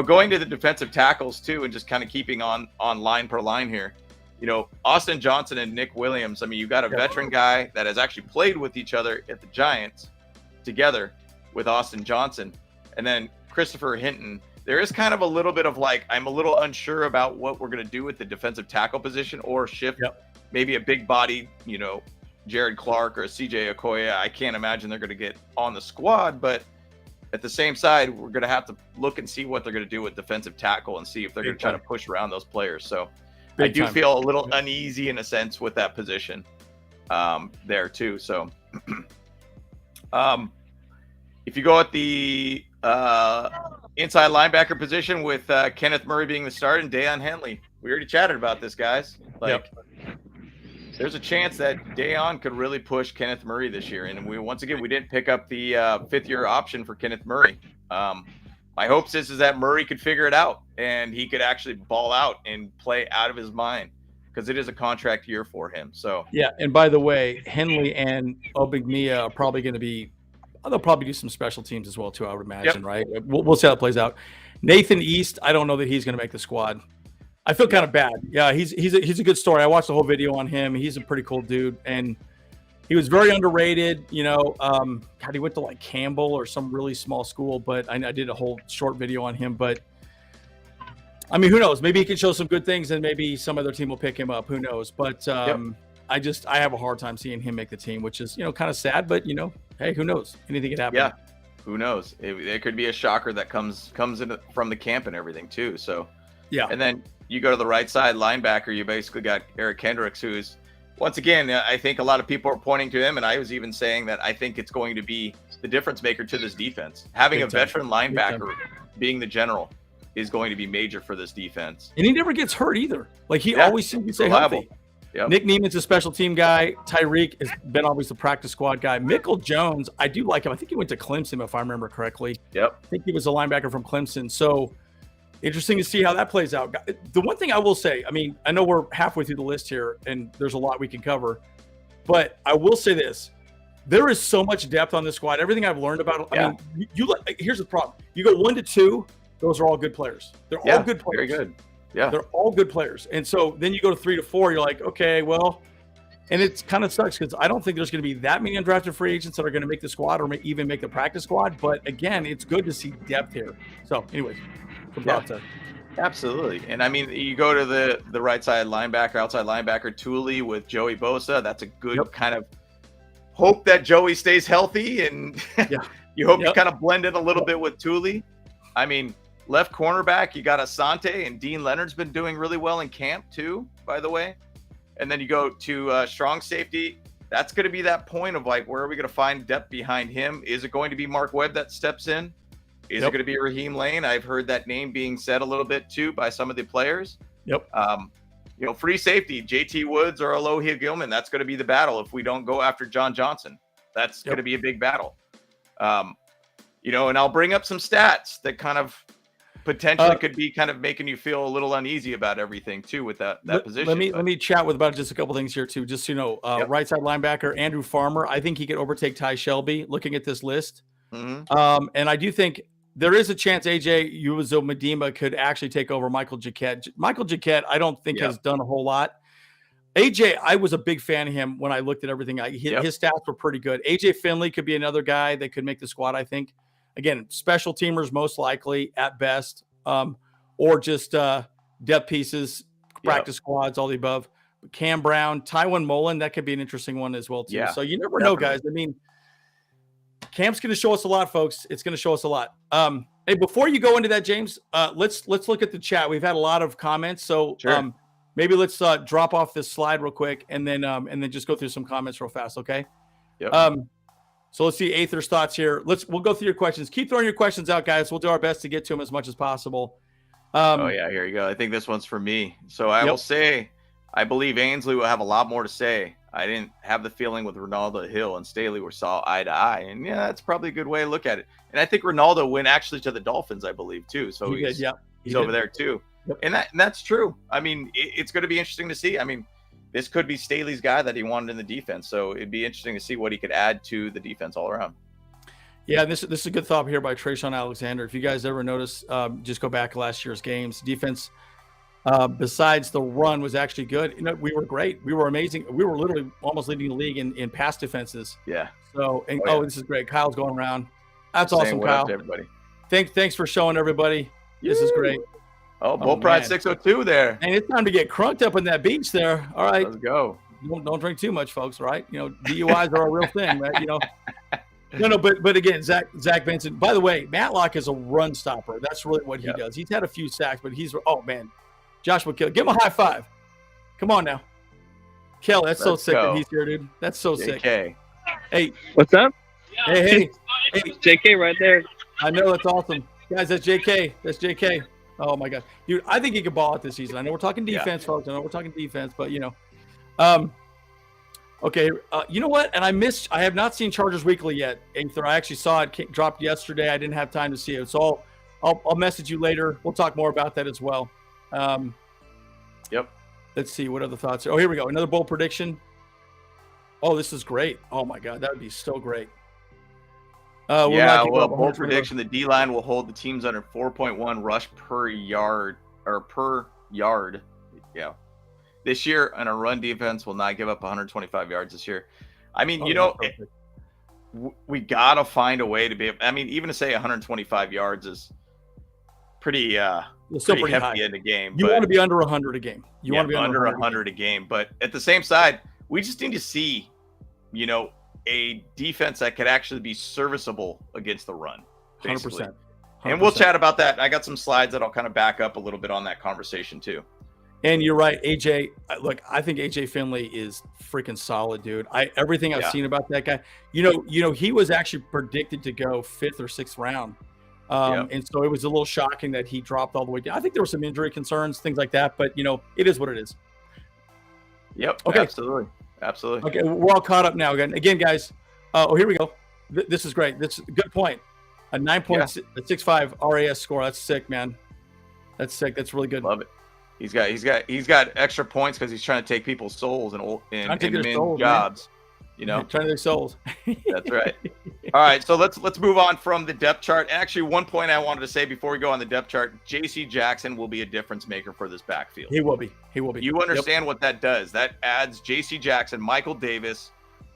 [SPEAKER 3] going to the defensive tackles too, and just kind of keeping on line per line here. Austin Johnson and Nick Williams. I mean, you got a veteran guy that has actually played with each other at the Giants together with Austin Johnson. And then Christopher Hinton. There is kind of a little bit of like, I'm a little unsure about what we're going to do with the defensive tackle position or shift maybe a big body, Jared Clark or CJ Okoye. I can't imagine they're going to get on the squad, but at the same side, we're going to have to look and see what they're going to do with defensive tackle and see if they're going to try to push around those players. So I do feel a little uneasy in a sense with that position there too. So if you go at the inside linebacker position with Kenneth Murray being the start and Deion Henley, we already chatted about this, guys. There's a chance that Deion could really push Kenneth Murray this year. And we didn't pick up the 5th-year option for Kenneth Murray. My hopes is that Murray could figure it out and he could actually ball out and play out of his mind because it is a contract year for him. So
[SPEAKER 2] and by the way, Henley and Obignia are probably going to be. They'll probably do some special teams as well too, I would imagine. Right? We'll see how it plays out. Nathan East, I don't know that he's going to make the squad. I feel kind of bad. Yeah, he's a good story. I watched the whole video on him. He's a pretty cool dude, and he was very underrated. He went to like Campbell or some really small school, but I did a whole short video on him. But I mean, who knows? Maybe he can show some good things, and maybe some other team will pick him up. Who knows? But I have a hard time seeing him make the team, which is kind of sad. But hey, who knows? Anything could happen.
[SPEAKER 3] Yeah, who knows? It could be a shocker that comes in from the camp and everything too. So and then you go to the right side linebacker. You basically got Eric Kendricks, who's once again, I think a lot of people are pointing to him, and I was even saying that I think it's going to be the difference maker to this defense. Having a veteran linebacker being the general is going to be major for this defense.
[SPEAKER 2] And he never gets hurt either. Like he always seems to stay healthy.
[SPEAKER 3] Yep.
[SPEAKER 2] Nick Neiman's a special team guy. Tyreek has been always the practice squad guy. Michael Jones, I do like him. I think he went to Clemson, if I remember correctly.
[SPEAKER 3] Yep.
[SPEAKER 2] I think he was a linebacker from Clemson. So interesting to see how that plays out. The one thing I will say, I mean, I know we're halfway through the list here, and there's a lot we can cover, but I will say this. There is so much depth on this squad. Everything I've learned about it. I mean, here's the problem. You go 1 to 2, those are all good players. They're all good players.
[SPEAKER 3] Very good. Yeah.
[SPEAKER 2] They're all good players. And so then you go to 3 to 4, you're like, okay, well, and it kind of sucks because I don't think there's going to be that many undrafted free agents that are going to make the squad or even make the practice squad. But again, it's good to see depth here. So anyways,
[SPEAKER 3] absolutely. And I mean, you go to the right side linebacker, outside linebacker, Thule with Joey Bosa. That's a good kind of hope that Joey stays healthy. And you hope you kind of blend in a little bit with Thule. I mean, left cornerback, you got Asante, and Dean Leonard's been doing really well in camp too, by the way. And then you go to strong safety. That's going to be that point of like, where are we going to find depth behind him? Is it going to be Mark Webb that steps in? Is it going to be Raheem Lane? I've heard that name being said a little bit too by some of the players. Free safety, JT Woods or Alohi Gilman. That's going to be the battle if we don't go after John Johnson. That's going to be a big battle. And I'll bring up some stats that kind of potentially could be kind of making you feel a little uneasy about everything too with that position.
[SPEAKER 2] Let me chat about just a couple things here too. Just so you know, right side linebacker Andrew Farmer. I think he could overtake Ty Shelby. Looking at this list, and I do think there is a chance AJ Uzo-Medema could actually take over Michael Jacquet. Michael Jacquet, I don't think has done a whole lot. AJ, I was a big fan of him when I looked at everything. His stats were pretty good. AJ Finley could be another guy that could make the squad, I think. Again, special teamers most likely at best, or just depth pieces, practice squads, all the above. Cam Brown, Tywin Mullen, that could be an interesting one as well too. So you never know, guys. I mean, camp's going to show us a lot, folks. It's going to show us a lot. Hey, before you go into that, James, let's look at the chat. We've had a lot of comments, so maybe let's drop off this slide real quick and then just go through some comments real fast, okay? So let's see Aether's thoughts here. We'll go through your questions. Keep throwing your questions out, guys. We'll do our best to get to them as much as possible.
[SPEAKER 3] Here you go. I think this one's for me. So I will say, I believe Ainsley will have a lot more to say. I didn't have the feeling with Ronaldo, Hill, and Staley were saw eye to eye. And that's probably a good way to look at it. And I think Ronaldo went actually to the Dolphins, I believe, too. So he's over there too. And that's true. I mean, it's going to be interesting to see. I mean, this could be Staley's guy that he wanted in the defense. So it'd be interesting to see what he could add to the defense all around.
[SPEAKER 2] Yeah, this is a good thought here by Trayshawn Alexander. If you guys ever notice, just go back to last year's games. Defense, besides the run, was actually good. We were great. We were amazing. We were literally almost leading the league in pass defenses.
[SPEAKER 3] Yeah.
[SPEAKER 2] So, this is great. Kyle's going around. That's awesome, Kyle.
[SPEAKER 3] Everybody.
[SPEAKER 2] Thanks for showing everybody. This is great.
[SPEAKER 3] Oh, Bull Pride 602 there.
[SPEAKER 2] And it's time to get crunked up in that beach there. All right.
[SPEAKER 3] Let's go.
[SPEAKER 2] Don't drink too much, folks, right? DUIs are a real thing, right? No, but again, Zach Benson, by the way, Matlock is a run stopper. That's really what he does. He's had a few sacks, but Joshua Kelly, give him a high five. Come on now. Kelly, that's so sick that he's here, dude. That's so sick. Hey.
[SPEAKER 1] What's up?
[SPEAKER 2] Hey.
[SPEAKER 1] JK right there.
[SPEAKER 2] I know, that's awesome. Guys, that's JK. Oh my God, dude! I think he could ball out this season. I know we're talking defense, folks. I know we're talking defense, but okay. You know what? And I have not seen Chargers Weekly yet, Aether. I actually saw it dropped yesterday. I didn't have time to see it, so I'll message you later. We'll talk more about that as well. Let's see what other thoughts. Oh, here we go. Another bold prediction. Oh, this is great. Oh my God, that would be so great.
[SPEAKER 3] Bold prediction: the D line will hold the teams under 4.1 rush per yard. Yeah, this year, and a run defense will not give up 125 yards this year. I mean, we gotta find a way to be. I mean, even to say 125 yards is pretty hefty
[SPEAKER 2] high
[SPEAKER 3] in the game.
[SPEAKER 2] You want to be under 100 a game. You want to be
[SPEAKER 3] under 100 a game. But at the same side, we just need to see, a defense that could actually be serviceable against the run.
[SPEAKER 2] 100%.
[SPEAKER 3] And we'll chat about that. I got some slides that I'll kind of back up a little bit on that conversation too.
[SPEAKER 2] And you're right, AJ. Look, I think AJ Finley is freaking solid, dude. Everything I've seen about that guy, he was actually predicted to go 5th or 6th round. And so it was a little shocking that he dropped all the way down. I think there were some injury concerns, things like that, but it is what it is.
[SPEAKER 3] Yep.
[SPEAKER 2] Okay.
[SPEAKER 3] Absolutely.
[SPEAKER 2] Okay. We're all caught up now. Again, guys. Oh, here we go. This is great. That's a good point. A 9.65 RAS score. That's sick, man. That's sick. That's really good.
[SPEAKER 3] Love it. He's got extra points because he's trying to take people's souls and min
[SPEAKER 2] souls,
[SPEAKER 3] jobs. You know,
[SPEAKER 2] trying to their souls.
[SPEAKER 3] That's right. All right, so let's move on from the depth chart. And actually, one point I wanted to say before we go on the depth chart: J.C. Jackson will be a difference maker for this backfield.
[SPEAKER 2] He will be.
[SPEAKER 3] You understand what that does? That adds J.C. Jackson, Michael Davis,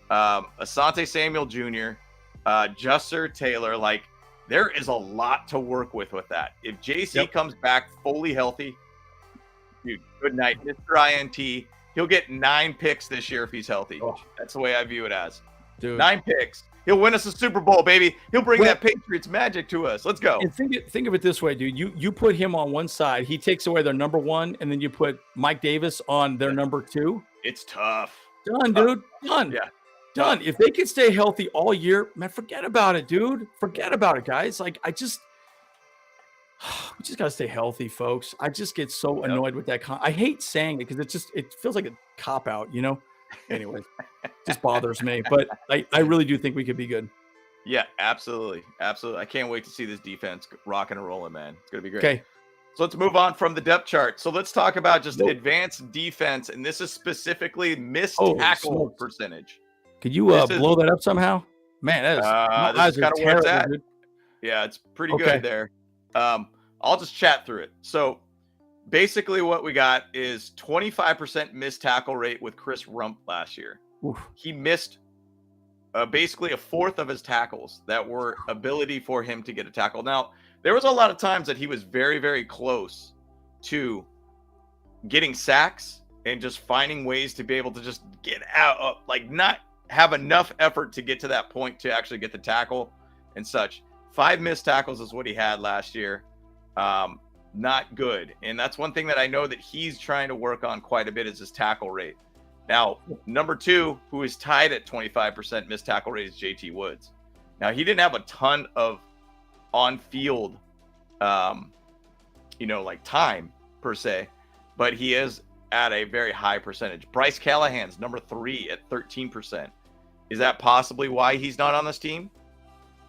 [SPEAKER 3] Asante Samuel Jr., Jusser Taylor. Like, there is a lot to work with that. If J.C. comes back fully healthy, dude, good night, Mr. INT. He'll get 9 picks this year if he's healthy. Oh. That's the way I view it as.
[SPEAKER 2] Dude.
[SPEAKER 3] 9 picks. He'll win us a Super Bowl, baby. He'll bring that Patriots magic to us. Let's go.
[SPEAKER 2] And think of it this way, dude. You put him on one side, he takes away their number 1, and then you put Mike Davis on their number 2.
[SPEAKER 3] It's tough.
[SPEAKER 2] Done, dude. Done.
[SPEAKER 3] Yeah.
[SPEAKER 2] Done. If they could stay healthy all year, man, forget about it, dude. Forget about it, guys. Like, we just got to stay healthy, folks. I just get so annoyed with that. I hate saying it because it feels like a cop out, you know? Anyway, it just bothers me. But I really do think we could be good.
[SPEAKER 3] Yeah, absolutely. Absolutely. I can't wait to see this defense rocking and rolling, man. It's going to be great.
[SPEAKER 2] Okay.
[SPEAKER 3] So let's move on from the depth chart. So let's talk about just advanced defense. And this is specifically missed tackle percentage.
[SPEAKER 2] Could you blow that up somehow? Man, that is
[SPEAKER 3] kind of where it's at. Dude. Yeah, it's pretty good there. I'll just chat through it. So basically what we got is 25% missed tackle rate with Chris Rump last year.
[SPEAKER 2] Oof.
[SPEAKER 3] He missed basically a fourth of his tackles that were ability for him to get a tackle. Now, there was a lot of times that he was very, very close to getting sacks and just finding ways to be able to just get out, like not have enough effort to get to that point to actually get the tackle and such. 5 missed tackles is what he had last year. Not good. And that's one thing that I know that he's trying to work on quite a bit is his tackle rate. Now, number 2, who is tied at 25% missed tackle rate is JT Woods. Now, he didn't have a ton of on-field, like time per se, but he is at a very high percentage. Bryce Callahan's number 3 at 13%. Is that possibly why he's not on this team?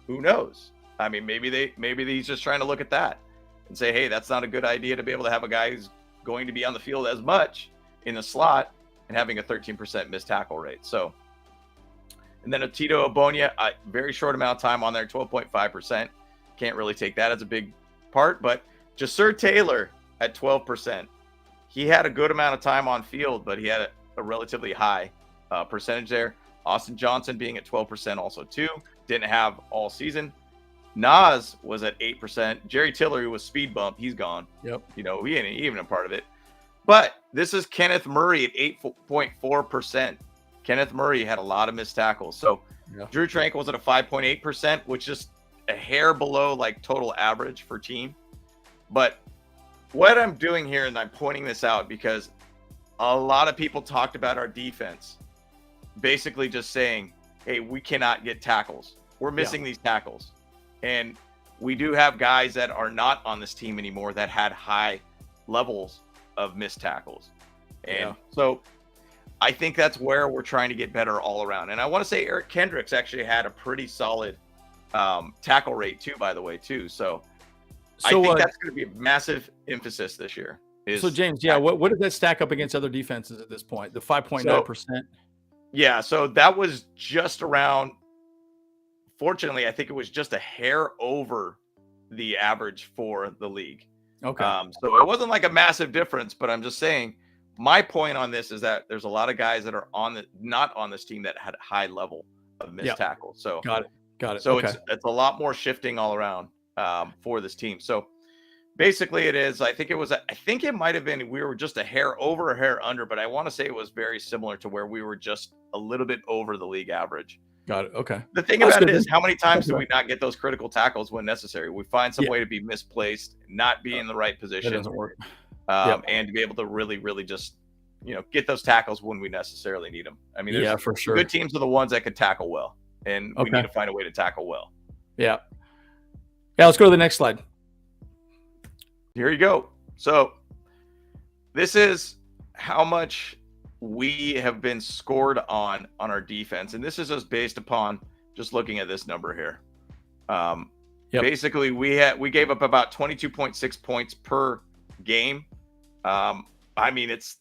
[SPEAKER 3] Who knows? I mean, maybe he's just trying to look at that and say, hey, that's not a good idea to be able to have a guy who's going to be on the field as much in the slot and having a 13% missed tackle rate. So, and then a Tito Obonia, very short amount of time on there, 12.5%. Can't really take that as a big part, but Jasir Taylor at 12%. He had a good amount of time on field, but he had a relatively high percentage there. Austin Johnson being at 12% also too. Didn't have all season. Nas was at 8%. Jerry Tillery was speed bump. He's gone.
[SPEAKER 2] Yep.
[SPEAKER 3] He ain't even a part of it. But this is Kenneth Murray at 8.4%. Kenneth Murray had a lot of missed tackles. So Drew Trank was at a 5.8%, which is a hair below like total average for team. But what I'm doing here, and I'm pointing this out because a lot of people talked about our defense, basically just saying, hey, we cannot get tackles. We're missing these tackles. And we do have guys that are not on this team anymore that had high levels of missed tackles. And so I think that's where we're trying to get better all around. And I want to say Eric Kendricks actually had a pretty solid tackle rate too, by the way, too. So I think that's going to be a massive emphasis this year.
[SPEAKER 2] So James, what does that stack up against other defenses at this point? The 5.9%.
[SPEAKER 3] Yeah, so that was just around. Fortunately, I think it was just a hair over the average for the league.
[SPEAKER 2] Okay.
[SPEAKER 3] So it wasn't like a massive difference, but I'm just saying my point on this is that there's a lot of guys that are not on this team that had a high level of missed tackles. So
[SPEAKER 2] got it.
[SPEAKER 3] So it's a lot more shifting all around for this team. So basically it is, I think it might have been, we were just a hair over, a hair under, but I want to say it was very similar to where we were just a little bit over the league average.
[SPEAKER 2] Got it. Okay.
[SPEAKER 3] The thing about it is, how many times do we not get those critical tackles when necessary? We find some way to be misplaced, not be in the right position.
[SPEAKER 2] That doesn't work.
[SPEAKER 3] And to be able to really, really just, get those tackles when we necessarily need them. I mean,
[SPEAKER 2] for sure.
[SPEAKER 3] Good teams are the ones that can tackle well, and we need to find a way to tackle well.
[SPEAKER 2] Yeah. Let's go to the next slide.
[SPEAKER 3] Here you go. So this is how much we have been scored on our defense, and this is just based upon just looking at this number here. Basically, we gave up about 22.6 points per game. I mean, it's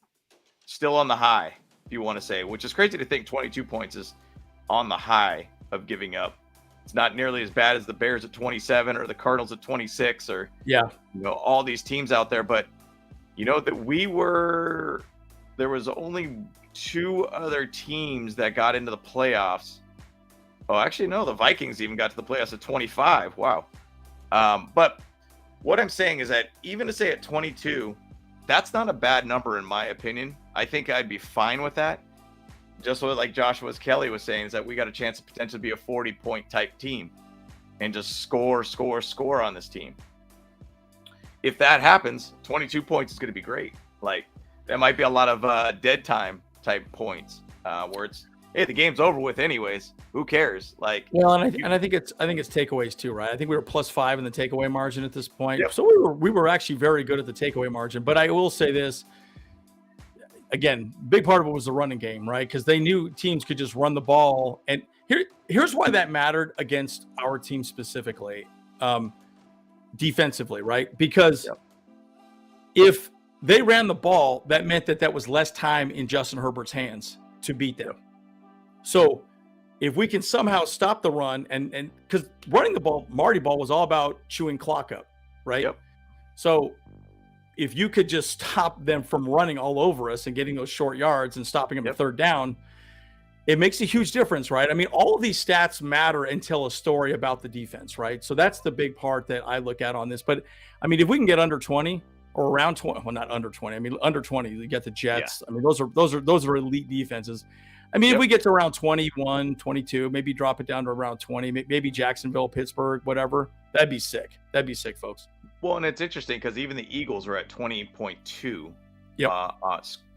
[SPEAKER 3] still on the high, if you want to say, which is crazy to think 22 points is on the high of giving up. It's not nearly as bad as the Bears at 27 or the Cardinals at 26 or all these teams out there. But that there was only 2 other teams that got into the playoffs. Oh, actually, no, the Vikings even got to the playoffs at 25. Wow. But what I'm saying is that even to say at 22, that's not a bad number in my opinion. I think I'd be fine with that. Just like Joshua Kelly was saying, is that we got a chance to potentially be a 40-point type team and just score on this team. If that happens, 22 points is going to be great. Like, that might be a lot of dead time type points where it's, hey, the game's over with anyways. Who cares? Like,
[SPEAKER 2] well, and I think it's takeaways too, right? I think we were +5 in the takeaway margin at this point.
[SPEAKER 3] Yep.
[SPEAKER 2] So we were actually very good at the takeaway margin. But I will say this. Again, big part of it was the running game, right? Because they knew teams could just run the ball. And here's why that mattered against our team specifically, defensively, right? Because if they ran the ball, that meant that was less time in Justin Herbert's hands to beat them. So if we can somehow stop the run, and because running the ball, Marty ball was all about chewing clock up, right?
[SPEAKER 3] Yep.
[SPEAKER 2] So if you could just stop them from running all over us and getting those short yards and stopping them at third down, it makes a huge difference, right? I mean, all of these stats matter and tell a story about the defense, right? So that's the big part that I look at on this. But I mean, if we can get under 20 or around 20, well, not under 20. I mean, under 20, you get the Jets. Yeah. I mean, those are elite defenses. I mean, if we get to around 21, 22, maybe drop it down to around 20, maybe Jacksonville, Pittsburgh, whatever. That'd be sick. That'd be sick, folks.
[SPEAKER 3] Well, and it's interesting because even the Eagles were at 20.2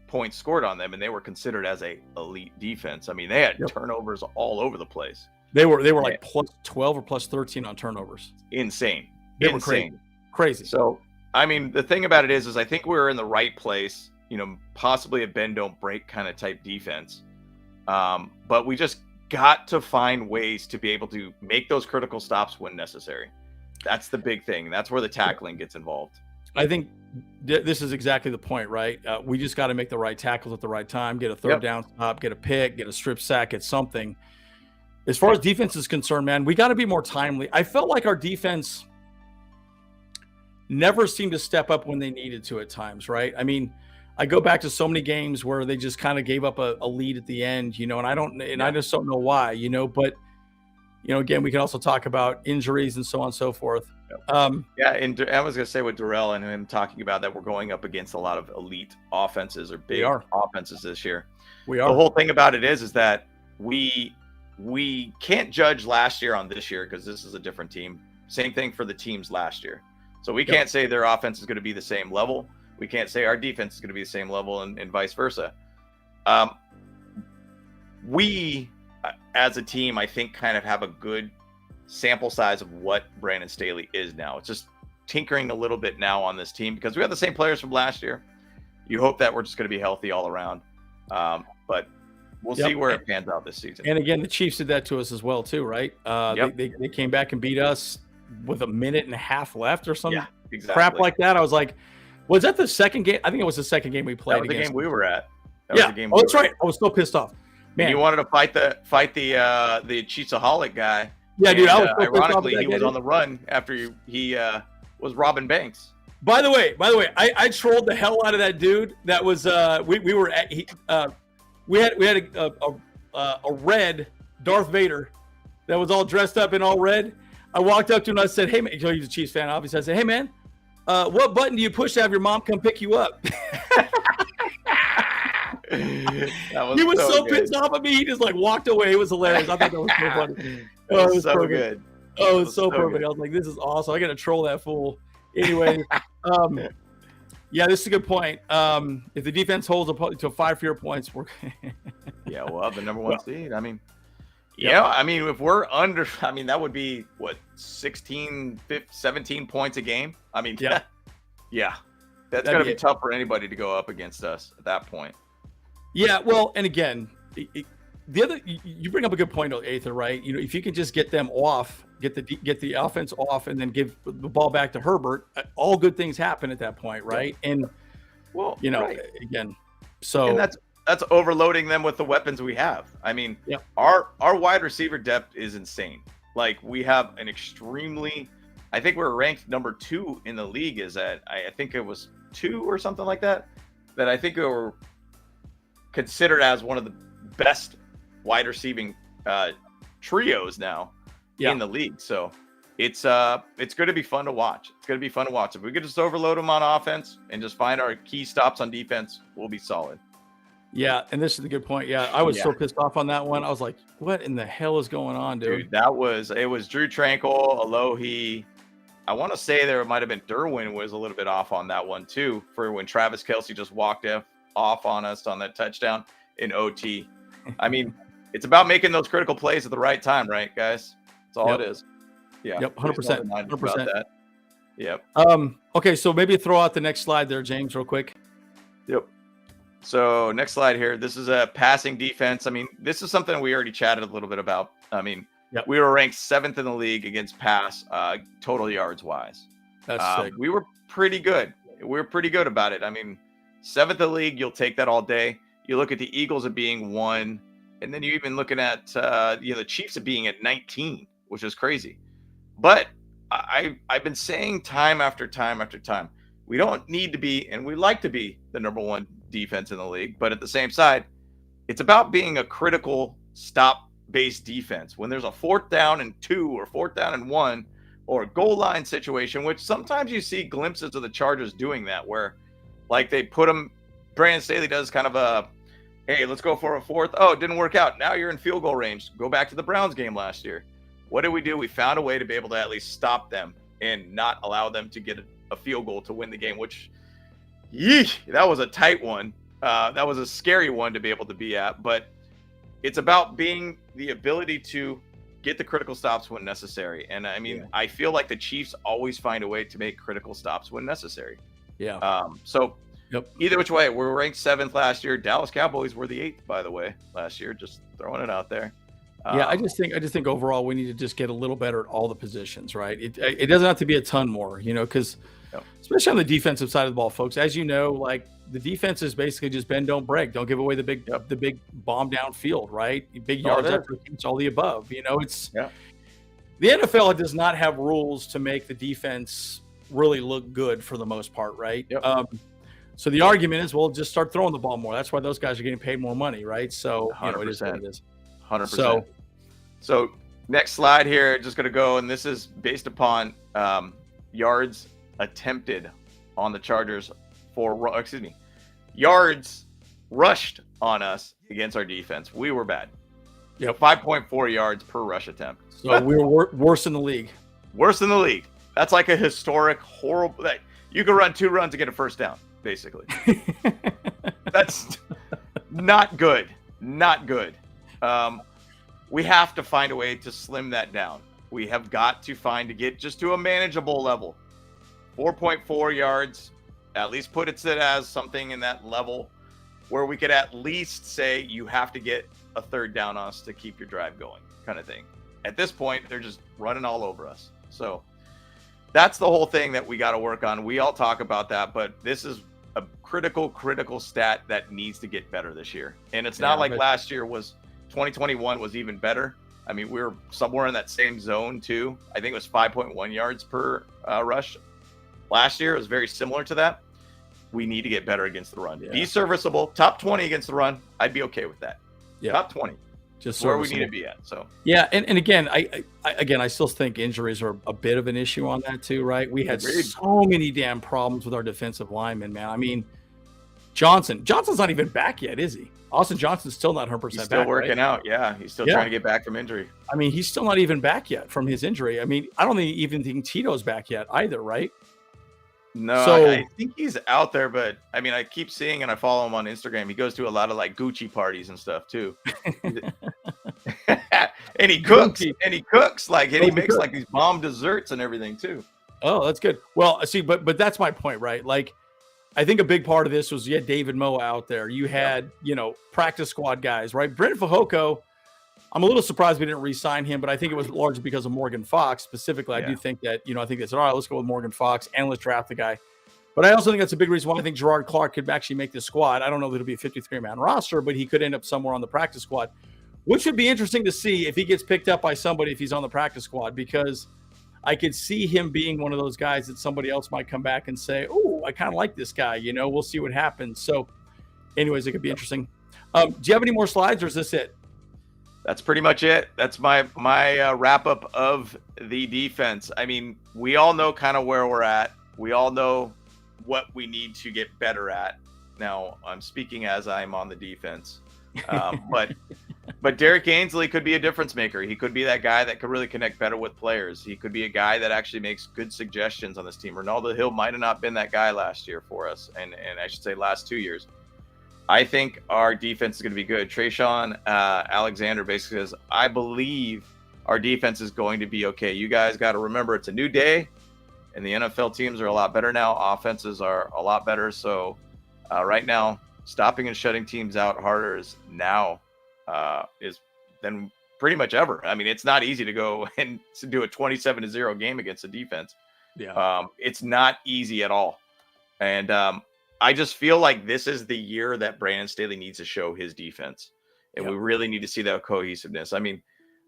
[SPEAKER 3] points scored on them, and they were considered as a elite defense. I mean, they had turnovers all over the place.
[SPEAKER 2] They were like +12 or +13 on turnovers.
[SPEAKER 3] Insane.
[SPEAKER 2] They were crazy.
[SPEAKER 3] So, I mean, the thing about it is I think we're in the right place. Possibly a bend don't break kind of type defense. But we just got to find ways to be able to make those critical stops when necessary. That's the big thing. That's where the tackling gets involved.
[SPEAKER 2] I think this is exactly the point, right? We just got to make the right tackles at the right time, get a third down stop, get a pick, get a strip sack, get something. As far as defense is concerned, man, we got to be more timely. I felt like our defense never seemed to step up when they needed to at times, right? I mean, I go back to so many games where they just kind of gave up a lead at the end, and I just don't know why, but again, we can also talk about injuries and so on and so forth.
[SPEAKER 3] And I was going to say with Durrell and him talking about that we're going up against a lot of elite offenses or big offenses this year.
[SPEAKER 2] We are.
[SPEAKER 3] The whole thing about it is that we can't judge last year on this year because this is a different team. Same thing for the teams last year. So we can't say their offense is going to be the same level. We can't say our defense is going to be the same level and vice versa. We, as a team, I think kind of have a good sample size of what Brandon Staley is now. It's just tinkering a little bit now on this team because we have the same players from last year. You hope that we're just going to be healthy all around. But we'll see where it pans out this season.
[SPEAKER 2] And again, the Chiefs did that to us as well too, right? They came back and beat us with a minute and a half left or something.
[SPEAKER 3] Yeah, exactly.
[SPEAKER 2] Crap like that. I was like, was that the second game? I think it was the second game we played.
[SPEAKER 3] That was the game we were at.
[SPEAKER 2] That's right. I was still pissed off. Man,
[SPEAKER 3] you wanted to fight the Cheesaholic guy.
[SPEAKER 2] Yeah, dude. I was so
[SPEAKER 3] ironically, he was on the run after he was robbing banks.
[SPEAKER 2] By the way, I trolled the hell out of that dude. That was we were at we had a red Darth Vader that was all dressed up in all red. I walked up to him and I said, "Hey man," he's a Chiefs fan, obviously. I said, "Hey man, what button do you push to have your mom come pick you up?" He was so pissed off at me. He just like walked away. It was hilarious. I thought that was so funny.
[SPEAKER 3] Oh, it was so good.
[SPEAKER 2] Oh, it was so perfect. Good. I was like, this is awesome. I got to troll that fool. Anyway, this is a good point. If the defense holds to 5 fewer points, we're
[SPEAKER 3] we'll have the number 1 seed. I mean, if we're under, that would be what 16, 15, 17 points a game. I mean, that's going to be tough for anybody to go up against us at that point.
[SPEAKER 2] Yeah, well, and again, the other you bring up a good point, Aether, right? If you can just get them off, get the offense off, and then give the ball back to Herbert, all good things happen at that point, right? Yeah. And
[SPEAKER 3] right.
[SPEAKER 2] again,
[SPEAKER 3] and that's overloading them with the weapons we have. I mean, our wide receiver depth is insane. Like, we have an extremely, I think we're ranked number 2 in the league. Is that I think it was 2 or something like that. That I think we were considered as one of the best wide receiving trios now in the league. So it's going to be fun to watch. It's going to be fun to watch. If we could just overload them on offense and just find our key stops on defense, we'll be solid.
[SPEAKER 2] Yeah, and this is a good point. Yeah, I was so pissed off on that one. I was like, what in the hell is going on, dude?
[SPEAKER 3] It was Drew Tranquil, Alohi. I want to say there might have been Derwin was a little bit off on that one too, for when Travis Kelce just walked off on us on that touchdown in OT. I mean, it's about making those critical plays at the right time, right, guys? That's all it is. Yeah.
[SPEAKER 2] Yep. 100%. 100%.
[SPEAKER 3] Yep.
[SPEAKER 2] Okay. So maybe throw out the next slide there, James, real quick.
[SPEAKER 3] Yep. So next slide here. This is a passing defense. I mean, this is something we already chatted a little bit about. I mean, we were ranked 7th in the league against pass, total yards wise.
[SPEAKER 2] That's sick.
[SPEAKER 3] We were pretty good. We were pretty good about it. I mean, 7th in the league, you'll take that all day. You look at the Eagles at being 1, and then you're even looking at the Chiefs at being at 19, which is crazy. But I've been saying time after time after time, we don't need to be, and we like to be, the number 1 defense in the league. But at the same side, it's about being a critical stop-based defense. When there's a 4th down and 2 or 4th down and 1 or a goal line situation, which sometimes you see glimpses of the Chargers doing that, where like they put them, Brandon Staley does kind of a, hey, let's go for a 4th. Oh, it didn't work out. Now you're in field goal range. Go back to the Browns game last year. What did we do? We found a way to be able to at least stop them and not allow them to get a field goal to win the game, which, that was a tight one. That was a scary one to be able to be at. But it's about being the ability to get the critical stops when necessary. And I mean, I feel like the Chiefs always find a way to make critical stops when necessary.
[SPEAKER 2] Yeah.
[SPEAKER 3] So either which way, we're ranked 7th last year. Dallas Cowboys were the 8th, by the way, last year. Just throwing it out there.
[SPEAKER 2] I just think overall we need to just get a little better at all the positions, right? It doesn't have to be a ton more, because especially on the defensive side of the ball, folks, as you know, like the defense is basically just bend, don't break, don't give away the big bomb downfield, right? Big yards after catch, all the above. It's the NFL does not have rules to make the defense really look good for the most part, right? So the argument is, well, just start throwing the ball more. That's why those guys are getting paid more money, right? So
[SPEAKER 3] 100%.
[SPEAKER 2] It is what it is.
[SPEAKER 3] 100%. So next slide here, just going to go, and this is based upon yards attempted on the Chargers yards rushed on us against our defense. We were bad. 5.4 yards per rush attempt.
[SPEAKER 2] So we were worse in the league.
[SPEAKER 3] Worse in the league. That's like a historic, horrible. Like, you could run 2 runs to get a first down, basically. That's not good. Not good. We have to find a way to slim that down. We have got to get just to a manageable level. 4.4 yards, at least put it as something in that level where we could at least say you have to get a 3rd down on us to keep your drive going, kind of thing. At this point, they're just running all over us. So that's the whole thing that we got to work on. We all talk about that, but this is a critical stat that needs to get better this year. And it's not like last year 2021 was even better. I mean, we were somewhere in that same zone too. I think it was 5.1 yards per rush. Last year, it was very similar to that. We need to get better against the run. Be serviceable. Top 20 against the run. I'd be okay with that. Top 20.
[SPEAKER 2] Just
[SPEAKER 3] where we need to be at. So
[SPEAKER 2] and again, I still think injuries are a bit of an issue on that too, right? We had so many damn problems with our defensive linemen, man. I mean, Johnson's not even back yet, is he? Austin Johnson's still not 100% back.
[SPEAKER 3] He's still working out. Yeah, he's still trying to get back from injury.
[SPEAKER 2] I mean, he's still not even back yet from his injury. I mean, I don't even think Tito's back yet either, right?
[SPEAKER 3] No, so, I think he's out there, but I mean, I keep seeing, and I follow him on Instagram. He goes to a lot of like Gucci parties and stuff too. and he cooks like, and he makes like these bomb desserts and everything too.
[SPEAKER 2] Oh, that's good. Well, see, but that's my point, right? Like, I think a big part of this was you had David Moe out there. You had, practice squad guys, right? Brendan Fajoko, I'm a little surprised we didn't re-sign him, but I think it was largely because of Morgan Fox specifically. I do think that, I think they said, all right, let's go with Morgan Fox and let's draft the guy. But I also think that's a big reason why I think Gerard Clark could actually make this squad. I don't know that it'll be a 53-man roster, but he could end up somewhere on the practice squad, which would be interesting to see if he gets picked up by somebody if he's on the practice squad, because I could see him being one of those guys that somebody else might come back and say, oh, I kind of like this guy. We'll see what happens. So anyways, it could be interesting. Do you have any more slides or is this it?
[SPEAKER 3] That's pretty much it. That's my wrap up of the defense. I mean, we all know kind of where we're at. We all know what we need to get better at. Now, I'm speaking as I'm on the defense, but Derek Ainsley could be a difference maker. He could be that guy that could really connect better with players. He could be a guy that actually makes good suggestions on this team. Ronaldo Hill might have not been that guy last year for us, and I should say last 2 years. I think our defense is going to be good. Trayshawn Alexander basically says, I believe our defense is going to be okay. You guys got to remember it's a new day, and the NFL teams are a lot better now. Offenses are a lot better. So right now, stopping and shutting teams out harder is than pretty much ever. I mean, it's not easy to go and to do a 27-0 game against a defense.
[SPEAKER 2] Yeah,
[SPEAKER 3] it's not easy at all. And I just feel like this is the year that Brandon Staley needs to show his defense, and we really need to see that cohesiveness. I mean,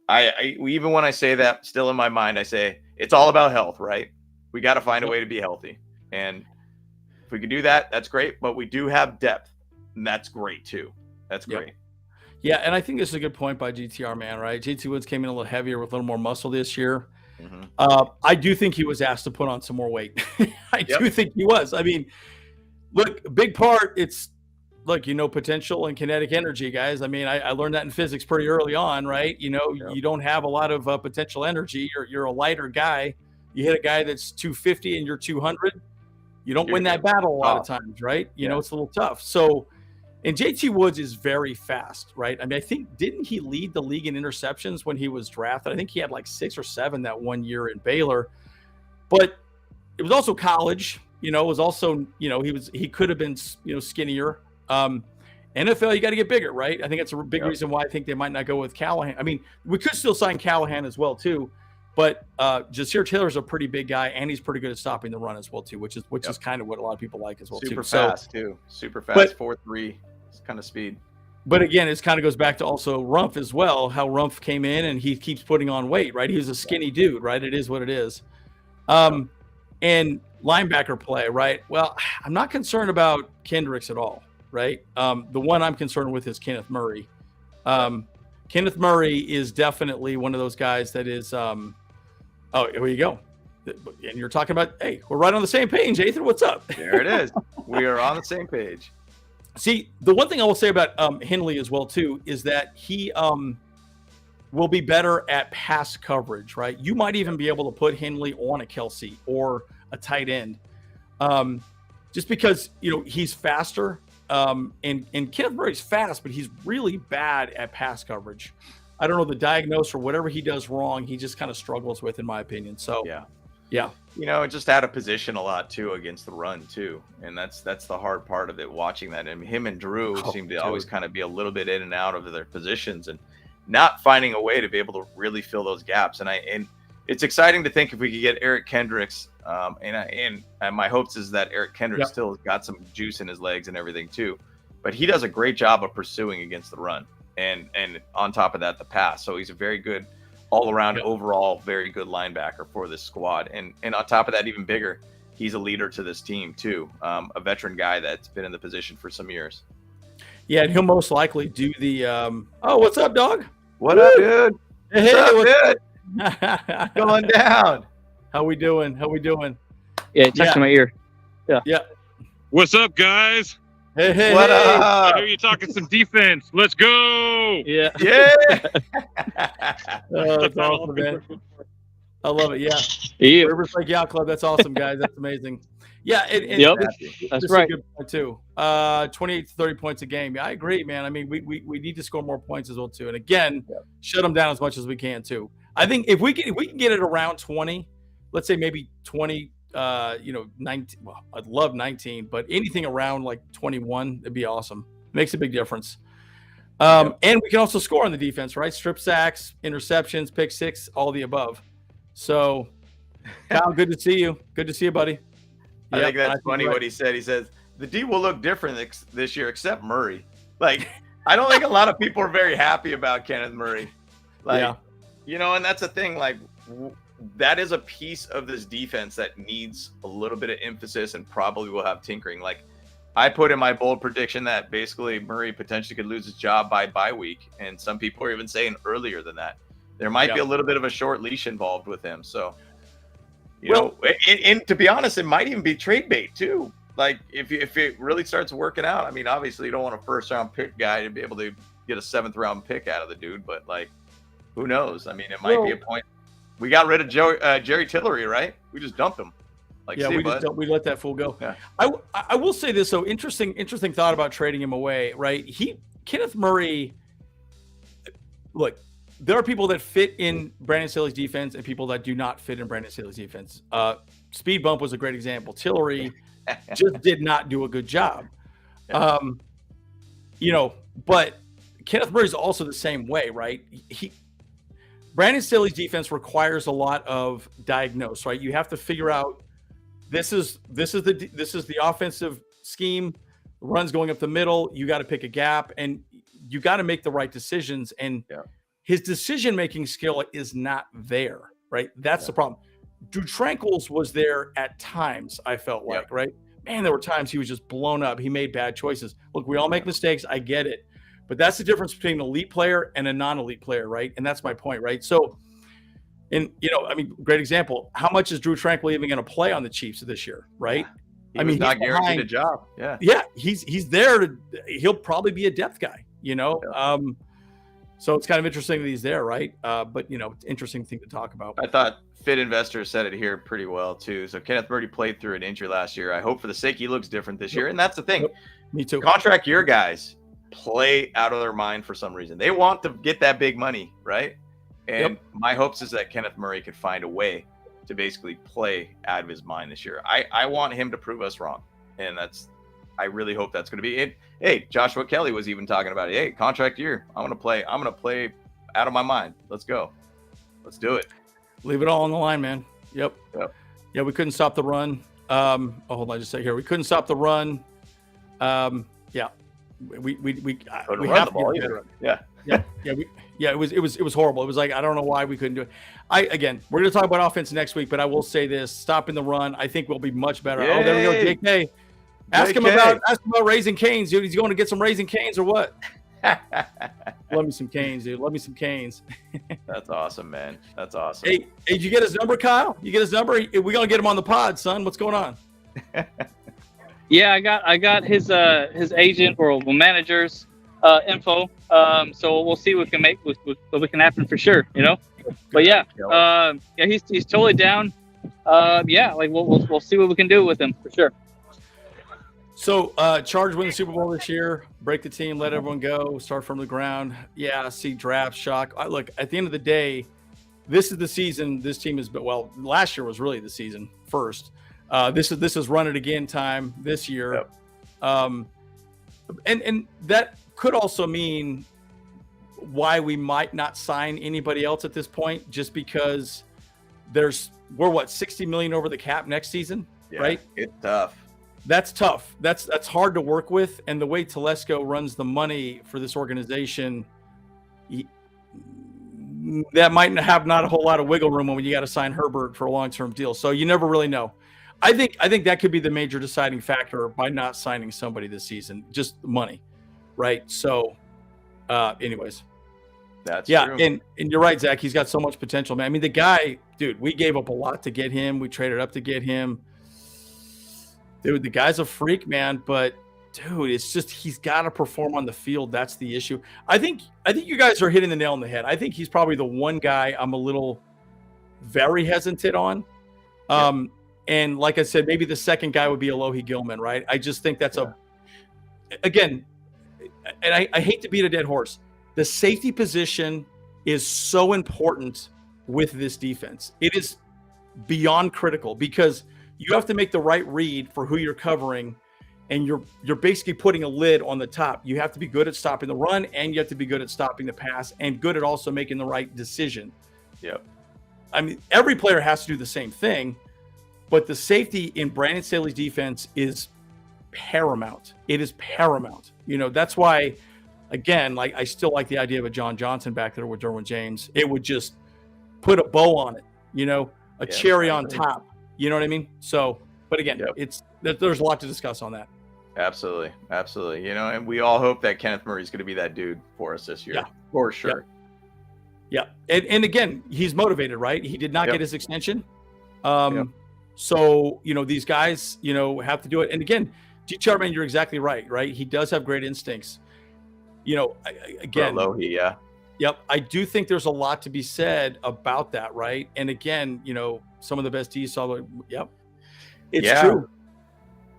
[SPEAKER 3] I even when I say that, still in my mind, I say it's all about health, right? We got to find a way to be healthy, and if we can do that, that's great. But we do have depth, and that's great too. That's great.
[SPEAKER 2] Yeah, and I think this is a good point by GTR, man, right? JT Woods came in a little heavier with a little more muscle this year. Mm-hmm. I do think he was asked to put on some more weight. I do think he was. I mean, look, a big part, potential and kinetic energy, guys. I mean, I learned that in physics pretty early on, right? You don't have a lot of potential energy. You're a lighter guy. You hit a guy that's 250 and you're 200. You don't win that battle a lot of times, right? You know, it's a little tough. So, and JT Woods is very fast, right? I mean, didn't he lead the league in interceptions when he was drafted? I think he had like 6 or 7 that one year in Baylor. But it was also college. It was also, he could have been, skinnier. NFL, you got to get bigger, right? I think that's a big reason why I think they might not go with Callahan. I mean, we could still sign Callahan as well too, but Jasir Taylor's a pretty big guy, and he's pretty good at stopping the run as well too, which is kind of what a lot of people like as well too.
[SPEAKER 3] Super fast, 4.3 kind of speed.
[SPEAKER 2] But again, it kind of goes back to also Rumph as well, how Rumph came in and he keeps putting on weight, right? He was a skinny dude, right? It is what it is. And linebacker play, right? Well, I'm not concerned about Kendricks at all, right? The one I'm concerned with is Kenneth Murray. Kenneth Murray is definitely one of those guys that is, here you go. And you're talking about, hey, we're right on the same page, Ethan. What's up?
[SPEAKER 3] There it is. We are on the same page.
[SPEAKER 2] See, the one thing I will say about Henley as well, too, is that he will be better at pass coverage, right? You might even be able to put Henley on a Kelsey or a tight end, just because, he's faster. And Kenneth Murray's fast, but he's really bad at pass coverage. I don't know the diagnose or whatever he does wrong. He just kind of struggles with, in my opinion. So, yeah.
[SPEAKER 3] Just out of position a lot too against the run too, and that's the hard part of it. Watching that, and him and Drew seem to always kind of be a little bit in and out of their positions, and not finding a way to be able to really fill those gaps. And it's exciting to think if we could get Eric Kendricks. And my hopes is that Eric Kendricks still has got some juice in his legs and everything too, but he does a great job of pursuing against the run, and on top of that, the pass. So he's a very good all around overall, very good linebacker for this squad. And on top of that, even bigger, he's a leader to this team too. A veteran guy that's been in the position for some years.
[SPEAKER 2] Yeah. And he'll most likely do the, what's up, dog?
[SPEAKER 3] What up, dude?
[SPEAKER 2] Hey,
[SPEAKER 3] what's up, dude? Going down.
[SPEAKER 2] How we doing?
[SPEAKER 1] Yeah, touching my ear.
[SPEAKER 2] Yeah.
[SPEAKER 4] What's up, guys?
[SPEAKER 2] Hey.
[SPEAKER 3] What up?
[SPEAKER 4] I hear you talking some defense. Let's go.
[SPEAKER 2] Yeah. Oh, that's awesome, man. I love it. Yeah. Rivers Lake Yacht Club. That's awesome, guys. That's amazing. Yeah. That's right. A good point too. 28 to 30 points a game. Yeah, I agree, man. I mean, we need to score more points as well too. And again, shut them down as much as we can too. I think if we can get it around 20, let's say maybe 20, 19. Well, I'd love 19, but anything around like 21, it'd be awesome. Makes a big difference. And we can also score on the defense, right? Strip sacks, interceptions, pick six, all the above. So, Kyle, good to see you. Good to see you, buddy.
[SPEAKER 3] I think that's funny what he said. He says the D will look different this year, except Murray. Like, I don't think a lot of people are very happy about Kenneth Murray. Like, and that's the thing. Like, that is a piece of this defense that needs a little bit of emphasis and probably will have tinkering. Like, I put in my bold prediction that basically Murray potentially could lose his job by bye week, and some people are even saying earlier than that. There might be a little bit of a short leash involved with him. So, and to be honest, it might even be trade bait too. Like, if it really starts working out, I mean, obviously you don't want a first-round pick guy to be able to get a seventh-round pick out of the dude, but like, who knows? I mean, it might be a point. We got rid of Jerry Tillery, right? We just dumped him. Like,
[SPEAKER 2] we let that fool go.
[SPEAKER 3] Yeah.
[SPEAKER 2] I will say this though, interesting thought about trading him away, right? Kenneth Murray. Look, there are people that fit in Brandon Staley's defense and people that do not fit in Brandon Staley's defense. Speed Bump was a great example. Tillery just did not do a good job. But Kenneth Murray is also the same way, right? Brandon Staley's defense requires a lot of diagnose, right? You have to figure out this is the offensive scheme, runs going up the middle. You got to pick a gap and you got to make the right decisions. And his decision-making skill is not there, right? That's the problem. Drew Tranquil's was there at times, I felt like, right? Man, there were times he was just blown up. He made bad choices. Look, we all make mistakes. I get it. But that's the difference between an elite player and a non-elite player, right? And that's my point, right? So, great example. How much is Drew Tranquil even going to play on the Chiefs this year, right?
[SPEAKER 3] He's not guaranteed a job.
[SPEAKER 2] Yeah, he's there. He'll probably be a depth guy, So it's kind of interesting that he's there, right? But interesting thing to talk about.
[SPEAKER 3] I thought Fit Investor said it here pretty well too. So Kenneth Murray played through an injury last year. I hope for the sake he looks different this year, and that's the thing.
[SPEAKER 2] Me too.
[SPEAKER 3] Contract year guys play out of their mind for some reason. They want to get that big money, right? And my hopes is that Kenneth Murray could find a way to basically play out of his mind this year. I want him to prove us wrong, and I really hope that's going to be it. Hey, Joshua Kelly was even talking about it. Hey, contract year. I'm going to play out of my mind. Let's go. Let's do it.
[SPEAKER 2] Leave it all on the line, man. Yep. Yeah, we couldn't stop the run. Hold on, just say here. We couldn't stop the run. We have to get better. It was horrible. It was like, I don't know why we couldn't do it. We're going to talk about offense next week, but I will say this: stopping the run, I think we'll be much better.
[SPEAKER 3] Yay.
[SPEAKER 2] Oh, there we go, JK. Ask him about Raising Canes, dude. He's going to get some Raising Canes or what? Love me some Canes, dude. Love me some Canes.
[SPEAKER 3] That's awesome, man. That's awesome.
[SPEAKER 2] Hey, did you get his number, Kyle? You get his number? We're going to get him on the pod, son. What's going on?
[SPEAKER 1] Yeah, I got his agent or manager's info. So we'll see what we can make what we can happen for sure, But he's totally down. We'll see what we can do with him for sure.
[SPEAKER 2] So, Chargers win the Super Bowl this year. Break the team, let everyone go, start from the ground. Yeah, see draft shock. Look, at the end of the day, this is the season. This team is last year was really the season first. This is run it again time this year. And that could also mean why we might not sign anybody else at this point, just because we're $60 million over the cap next season, right?
[SPEAKER 3] It's tough.
[SPEAKER 2] That's tough. That's hard to work with. And the way Telesco runs the money for this organization, that might have not a whole lot of wiggle room when you got to sign Herbert for a long-term deal. So you never really know. I think that could be the major deciding factor by not signing somebody this season, just money, right? So, anyways,
[SPEAKER 3] that's true.
[SPEAKER 2] And you're right, Zach. He's got so much potential, man. I mean, the guy, dude, we gave up a lot to get him. We traded up to get him. Dude, the guy's a freak, man. But dude, it's just he's got to perform on the field. That's the issue. I think you guys are hitting the nail on the head. I think he's probably the one guy I'm a little very hesitant on. And like I said, maybe the second guy would be Alohi Gilman, right? I just think that's again, and I hate to beat a dead horse. The safety position is so important with this defense. It is beyond critical because you have to make the right read for who you're covering, and you're basically putting a lid on the top. You have to be good at stopping the run, and you have to be good at stopping the pass, and good at also making the right decision.
[SPEAKER 3] Yep.
[SPEAKER 2] I mean, every player has to do the same thing, but the safety in Brandon Staley's defense is paramount. It is paramount. You know, that's why, again, like I still like the idea of a John Johnson back there with Derwin James. It would just put a bow on it, you know, a cherry on top. You know what I mean? So, but again, there's a lot to discuss on that.
[SPEAKER 3] Absolutely. Absolutely. You know, and we all hope that Kenneth Murray's going to be that dude for us this year. For sure.
[SPEAKER 2] Yeah. And again, he's motivated, right? He did not get his extension. So, you know, these guys, you know, have to do it. And again, G. Charman, you're exactly right? He does have great instincts. You know, again, Yep. I do think there's a lot to be said about that, right? And again, you know, some of the best D's saw. It's true.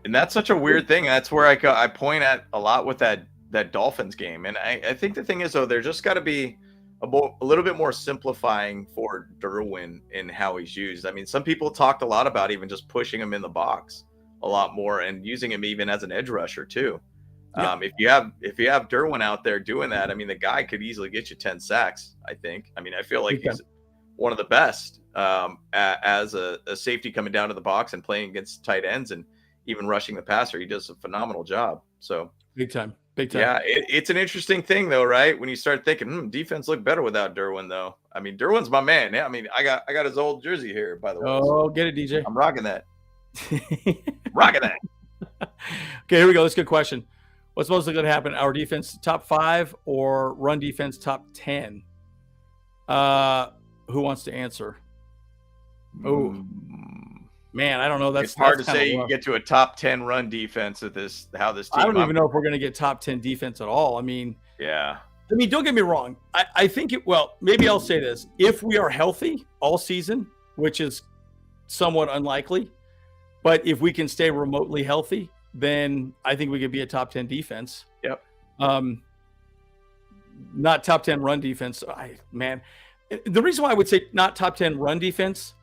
[SPEAKER 3] And that's such a weird thing. That's where I point at a lot with that Dolphins game. And I think the thing is, though, there's just got to be a little bit more simplifying for Derwin in how he's used. I mean, some people talked a lot about even just pushing him in the box a lot more and using him even as an edge rusher too. If you have Derwin out there doing that, I mean, the guy could easily get you 10 sacks. I think. I mean, I feel like he's one of the best as a safety coming down to the box and playing against tight ends and even rushing the passer. He does a phenomenal job. So
[SPEAKER 2] big time.
[SPEAKER 3] Yeah, it's an interesting thing though, right? When you start thinking, defense looked better without Derwin, though. I mean, Derwin's my man. Yeah, I mean, I got his old jersey here, by the way.
[SPEAKER 2] Oh, get it, DJ.
[SPEAKER 3] I'm rocking that. Rocking that.
[SPEAKER 2] Okay, here we go. That's a good question. What's mostly going to happen? Our defense top 5 or run defense top 10? Who wants to answer? Oh, man, I don't know. That's
[SPEAKER 3] hard to say. You can get to a top 10 run defense at how this team.
[SPEAKER 2] I don't even know if we're going to get top 10 defense at all. I mean, don't get me wrong. I think maybe I'll say this. If we are healthy all season, which is somewhat unlikely, but if we can stay remotely healthy, then I think we could be a top 10 defense.
[SPEAKER 3] Yep.
[SPEAKER 2] Not top 10 run defense. The reason why I would say not top 10 run defense,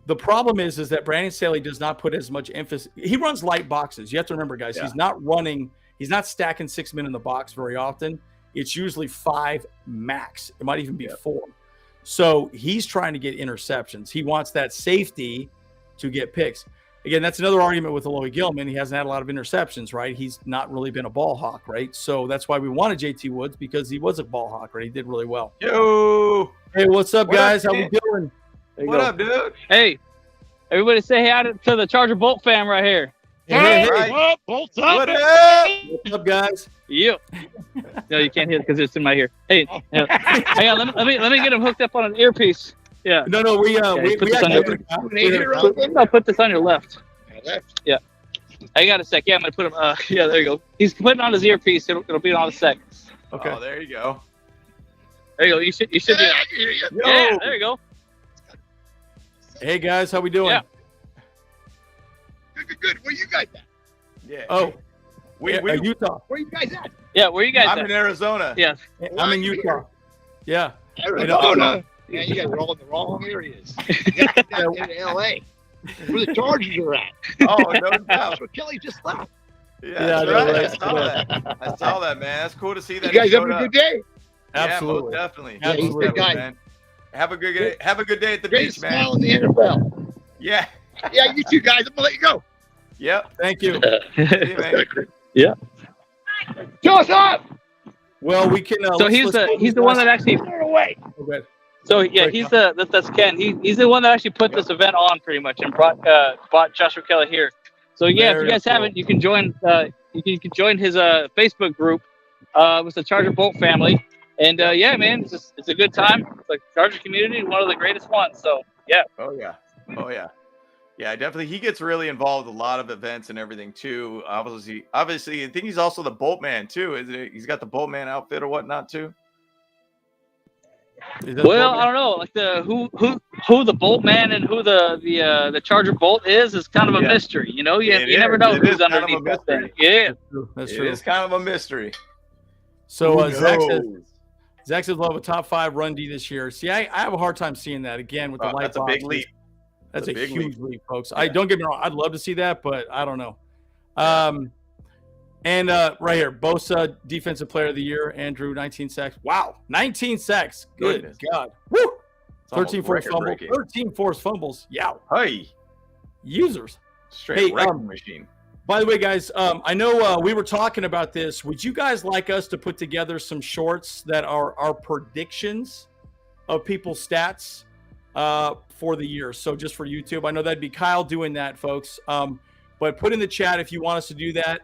[SPEAKER 2] the problem is that Brandon Staley does not put as much emphasis. He runs light boxes. You have to remember, guys, he's not stacking 6 men in the box very often. It's usually 5 max. It might even be 4. So he's trying to get interceptions. He wants that safety to get picks. Again, that's another argument with Alohi Gilman. He hasn't had a lot of interceptions, right? He's not really been a ball hawk, right? So that's why we wanted JT Woods, because he was a ball hawk, right? He did really well.
[SPEAKER 3] Yo!
[SPEAKER 2] Hey, what's up, guys? How we doing?
[SPEAKER 3] What up, dude?
[SPEAKER 1] Hey, everybody say hi to the Charger Bolt fam right here.
[SPEAKER 4] Hey, what? Bolt's up.
[SPEAKER 3] What up?
[SPEAKER 2] What's up, guys?
[SPEAKER 1] Yeah. No, you can't hear it because it's in my ear. Hey, hang on. Let me get him hooked up on an earpiece. Yeah.
[SPEAKER 2] No, we put
[SPEAKER 1] this on your left. Yeah. I got a sec. Yeah, I'm gonna put him. Yeah, there you go. He's putting on his earpiece. It'll be on a sec.
[SPEAKER 3] Okay. Oh, there you go.
[SPEAKER 1] There you go. You should be. Yeah, there you go.
[SPEAKER 2] Hey guys, how we doing?
[SPEAKER 1] Yeah.
[SPEAKER 5] Good. Where you guys at?
[SPEAKER 3] Yeah.
[SPEAKER 2] Oh, we Utah.
[SPEAKER 5] Where you guys at?
[SPEAKER 1] Yeah, where you guys
[SPEAKER 3] I'm
[SPEAKER 1] at?
[SPEAKER 3] in Arizona.
[SPEAKER 1] Yeah.
[SPEAKER 2] I'm in Utah. Yeah.
[SPEAKER 5] Arizona. Yeah, you guys are all in the wrong areas. You got down in L.A. where the Chargers are at.
[SPEAKER 3] Oh, no doubt.
[SPEAKER 5] That's where Kelly just left.
[SPEAKER 3] Yeah, that's right. I saw that, man. That's cool to see that.
[SPEAKER 5] You guys having a good day?
[SPEAKER 2] Absolutely.
[SPEAKER 3] Yeah, definitely.
[SPEAKER 5] Yeah, he's a good guy.
[SPEAKER 3] Man. Have a good day. Have a good day at the
[SPEAKER 5] Greatest
[SPEAKER 3] beach, man.
[SPEAKER 5] smile in the NFL.
[SPEAKER 3] Yeah.
[SPEAKER 5] Yeah, you two guys. I'm gonna let you go.
[SPEAKER 3] Yep.
[SPEAKER 2] Thank you.
[SPEAKER 1] Yeah.
[SPEAKER 5] Show us up.
[SPEAKER 2] Well, we can.
[SPEAKER 1] So he's the one that actually.
[SPEAKER 5] Away.
[SPEAKER 2] Okay.
[SPEAKER 1] So yeah, that's Ken. He's the one that actually put this event on pretty much and brought Joshua Kelly here. So yeah, if you guys haven't, you can join. You can join his Facebook group with the Charger Bolt family. And yeah, man, it's a good time. It's like Charger community, one of the greatest ones. So yeah.
[SPEAKER 3] Oh yeah. Yeah, definitely. He gets really involved with a lot of events and everything too. Obviously, I think he's also the Bolt Man too. Isn't it? He's got the Bolt Man outfit or whatnot too.
[SPEAKER 1] Well, I don't know. Like who the Bolt Man and who the Charger Bolt is kind of a mystery. You know, you never know who's underneath that thing. Yeah,
[SPEAKER 2] that's true.
[SPEAKER 3] It's kind of a mystery.
[SPEAKER 2] So Zach says we'll have a top 5 run D this year. See, I have a hard time seeing that again with the light
[SPEAKER 3] That's
[SPEAKER 2] boxes.
[SPEAKER 3] a big leap.
[SPEAKER 2] That's a
[SPEAKER 3] big
[SPEAKER 2] huge leap, folks.
[SPEAKER 3] Yeah.
[SPEAKER 2] I don't get me wrong. I'd love to see that, but I don't know. And right here, Bosa, Defensive Player of the Year, Andrew, 19 sacks. Wow, 19 sacks. Good
[SPEAKER 3] Goodness.
[SPEAKER 2] God. Woo!
[SPEAKER 3] It's
[SPEAKER 2] 13
[SPEAKER 3] almost
[SPEAKER 2] forced fumbles.
[SPEAKER 3] record-breaking.
[SPEAKER 2] 13 forced fumbles. Yeah.
[SPEAKER 3] Hey,
[SPEAKER 2] Users.
[SPEAKER 3] straight
[SPEAKER 2] Hey,
[SPEAKER 3] wrecking machine.
[SPEAKER 2] By the way, guys, I know we were talking about this. Would you guys like us to put together some shorts that are our predictions of people's stats for the year? So just for YouTube, I know that'd be Kyle doing that, folks. But put in the chat if you want us to do that.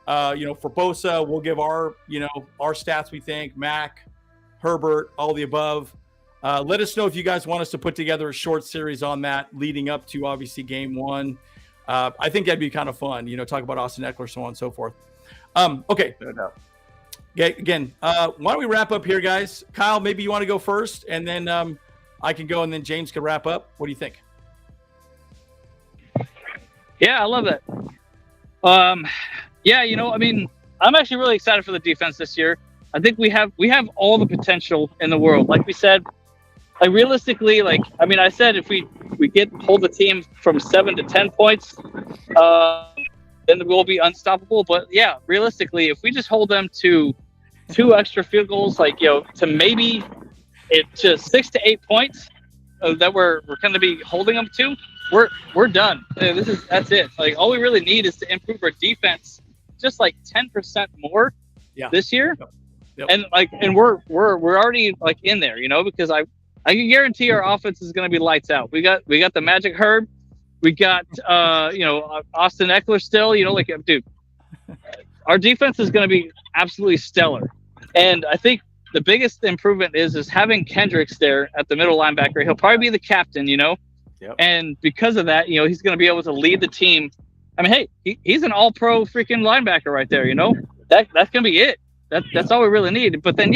[SPEAKER 2] For Bosa, we'll give our stats we think, Mac, Herbert, all the above. Let us know if you guys want us to put together a short series on that leading up to obviously game 1. I think that'd be kind of fun, talk about Austin Eckler, so on and so forth. Okay.
[SPEAKER 3] No doubt.
[SPEAKER 2] Again, why don't we wrap up here, guys? Kyle, maybe you want to go first, and then I can go, and then James can wrap up. What do you think?
[SPEAKER 1] Yeah, I love that. I'm actually really excited for the defense this year. I think we have all the potential in the world. Like we said, realistically, I said if we hold the team from 7 to 10 points, then we'll be unstoppable. But yeah, realistically, if we just hold them to 2 extra field goals, to maybe to 6 to 8 points that we're going to be holding them to, we're done. That's it. All we really need is to improve our defense just 10% more this year.
[SPEAKER 2] Yep.
[SPEAKER 1] And we're already in there, because I can guarantee our offense is going to be lights out. We got the Magic Herb, we got Austin Eckler still, dude, our defense is going to be absolutely stellar. And I think the biggest improvement is having Kendricks there at the middle linebacker. He'll probably be the captain, Yep. And because of that, he's going to be able to lead the team. Hey, he's an all-pro freaking linebacker right there, That's going to be it. That's all we really need. But then,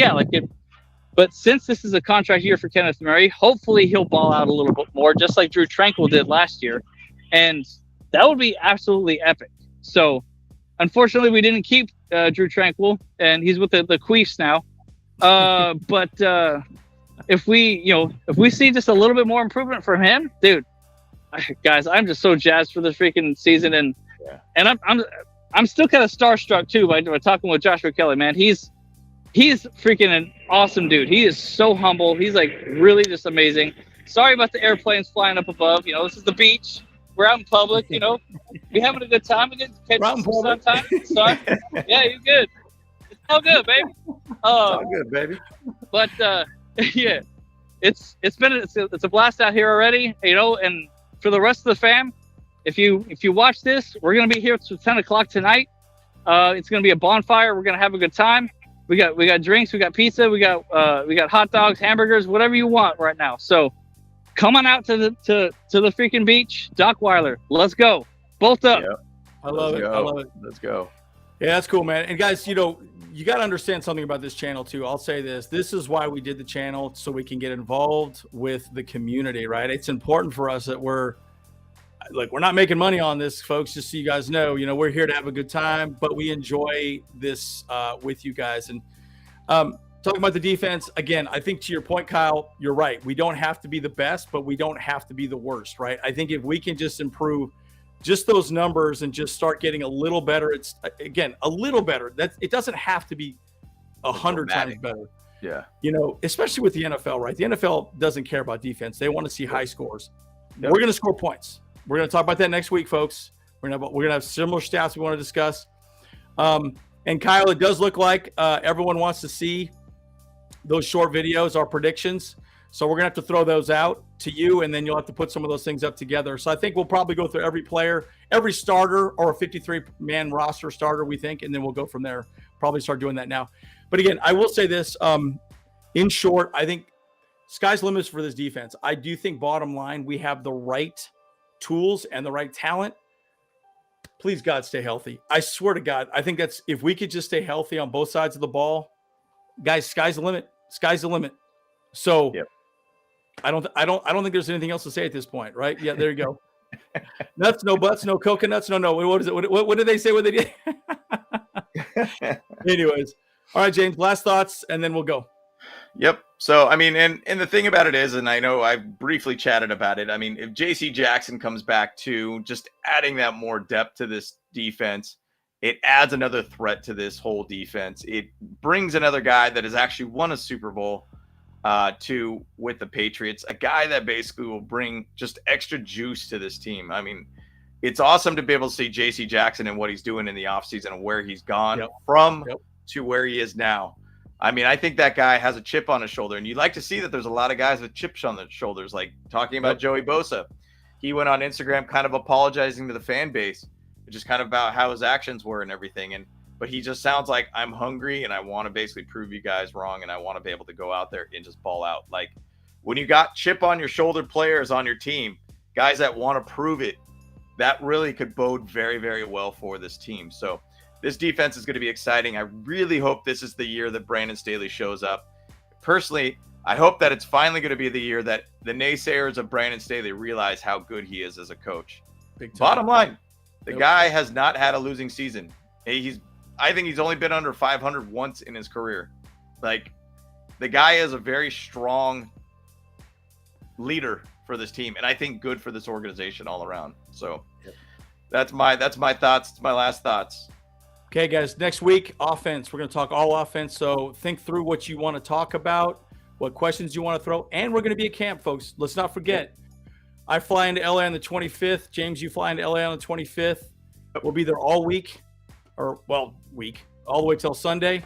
[SPEAKER 1] but since this is a contract year for Kenneth Murray, hopefully he'll ball out a little bit more, just like Drew Tranquill did last year. And that would be absolutely epic. So, unfortunately, we didn't keep Drew Tranquill, and he's with the Queefs now. But if we see just a little bit more improvement from him, dude, guys, I'm just so jazzed for this freaking season, and I'm still kind of starstruck too by talking with Joshua Kelly. Man, he's freaking an awesome dude. He is so humble. He's really just amazing. Sorry about the airplanes flying up above. This is the beach. We're out in public. We're having a good time. We get to catch some sunshine. Sorry. Yeah, you're good. It's all good, baby.
[SPEAKER 3] It's all good, baby.
[SPEAKER 1] But yeah, it's a blast out here already. And for the rest of the fam, if you watch this, we're gonna be here till 10 o'clock tonight. It's gonna be a bonfire. We're gonna have a good time. We got drinks, we got pizza, we got hot dogs, hamburgers, whatever you want right now. So come on out to the freaking beach. Dockweiler, let's go. Bolt up.
[SPEAKER 3] Yep.
[SPEAKER 2] I love it.
[SPEAKER 3] Let's go.
[SPEAKER 2] Yeah, that's cool, man. And guys, you got to understand something about this channel too. I'll say this. This is why we did the channel, so we can get involved with the community, right? It's important for us that we're not making money on this, folks, just so you guys know. We're here to have a good time, but we enjoy this with you guys. And talking about the defense, again, I think to your point, Kyle, you're right. We don't have to be the best, but we don't have to be the worst, right? I think if we can just improve just those numbers and just start getting a little better, it's again a little better. It doesn't have to be 100 times better.
[SPEAKER 3] Yeah.
[SPEAKER 2] Especially with the NFL, right? The NFL doesn't care about defense. They want to see high scores.
[SPEAKER 3] Yep.
[SPEAKER 2] We're going to score points. We're going to talk about that next week, folks. We're going to have similar stats we want to discuss. And Kyle, it does look like everyone wants to see those short videos, our predictions. So we're going to have to throw those out to you, and then you'll have to put some of those things up together. So I think we'll probably go through every player, every starter, or a 53-man roster starter, we think, and then we'll go from there. Probably start doing that now. But again, I will say this. In short, I think sky's the limit for this defense. I do think, bottom line, we have the right tools and the right talent. Please, God, stay healthy. I swear to God, I think that's, if we could just stay healthy on both sides of the ball, guys, sky's the limit. Sky's the limit. So
[SPEAKER 3] yep. I
[SPEAKER 2] don't think there's anything else to say at this point, right? Yeah, there you go. Nuts, no butts, no coconuts, no. What is it? What did they say? What they did? Anyways, all right, James. Last thoughts, and then we'll go.
[SPEAKER 3] Yep. So, I mean, and the thing about it is, and I know I briefly chatted about it. I mean, if JC Jackson comes back too, just adding that more depth to this defense, it adds another threat to this whole defense. It brings another guy that has actually won a Super Bowl with the Patriots, a guy that basically will bring just extra juice to this team. I mean, it's awesome to be able to see JC Jackson and what he's doing in the offseason and where he's gone from to where he is now. I mean, I think that guy has a chip on his shoulder, and you'd like to see that there's a lot of guys with chips on their shoulders, like talking about Joey Bosa. He went on Instagram kind of apologizing to the fan base, just kind of about how his actions were and everything. But he just sounds like, I'm hungry and I want to basically prove you guys wrong, and I want to be able to go out there and just ball out. Like, when you got chip on your shoulder players on your team, guys that want to prove it, that really could bode very, very well for this team. So this defense is going to be exciting. I really hope this is the year that Brandon Staley shows up. Personally, I hope that it's finally going to be the year that the naysayers of Brandon Staley realize how good he is as a coach. Bottom line, the guy has not had a losing season. I think he's only been under 500 once in his career. Like, the guy is a very strong leader for this team, and I think good for this organization all around. So that's my thoughts. It's my last thoughts.
[SPEAKER 2] Okay, guys, next week, offense. We're going to talk all offense, so think through what you want to talk about, what questions you want to throw, and we're going to be at camp, folks. Let's not forget, I fly into LA on the 25th. James, you fly into LA on the 25th. We'll be there all week, all the way till Sunday.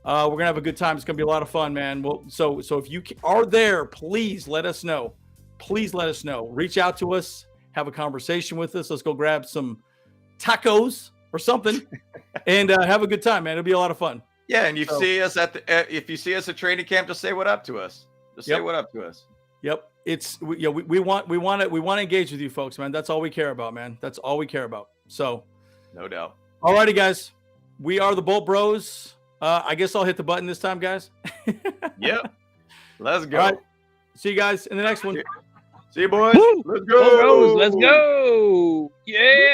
[SPEAKER 2] We're going to have a good time. It's going to be a lot of fun, man. So if you are there, please let us know. Please let us know. Reach out to us. Have a conversation with us. Let's go grab some tacos or something and have a good time, man. It'll be a lot of fun.
[SPEAKER 3] Yeah, and if you see us at training camp, just say what up to us. Just say what up to us.
[SPEAKER 2] Yep. We want to engage with you folks, man. That's all we care about, man. That's all we care about. So,
[SPEAKER 3] no doubt.
[SPEAKER 2] All righty, guys. We are the Bolt Bros. I guess I'll hit the button this time, guys.
[SPEAKER 3] Yep. Let's go.
[SPEAKER 2] All right. See you guys in the next one.
[SPEAKER 3] See you, boys.
[SPEAKER 1] Woo!
[SPEAKER 3] Let's go.
[SPEAKER 1] Let's go. Yeah.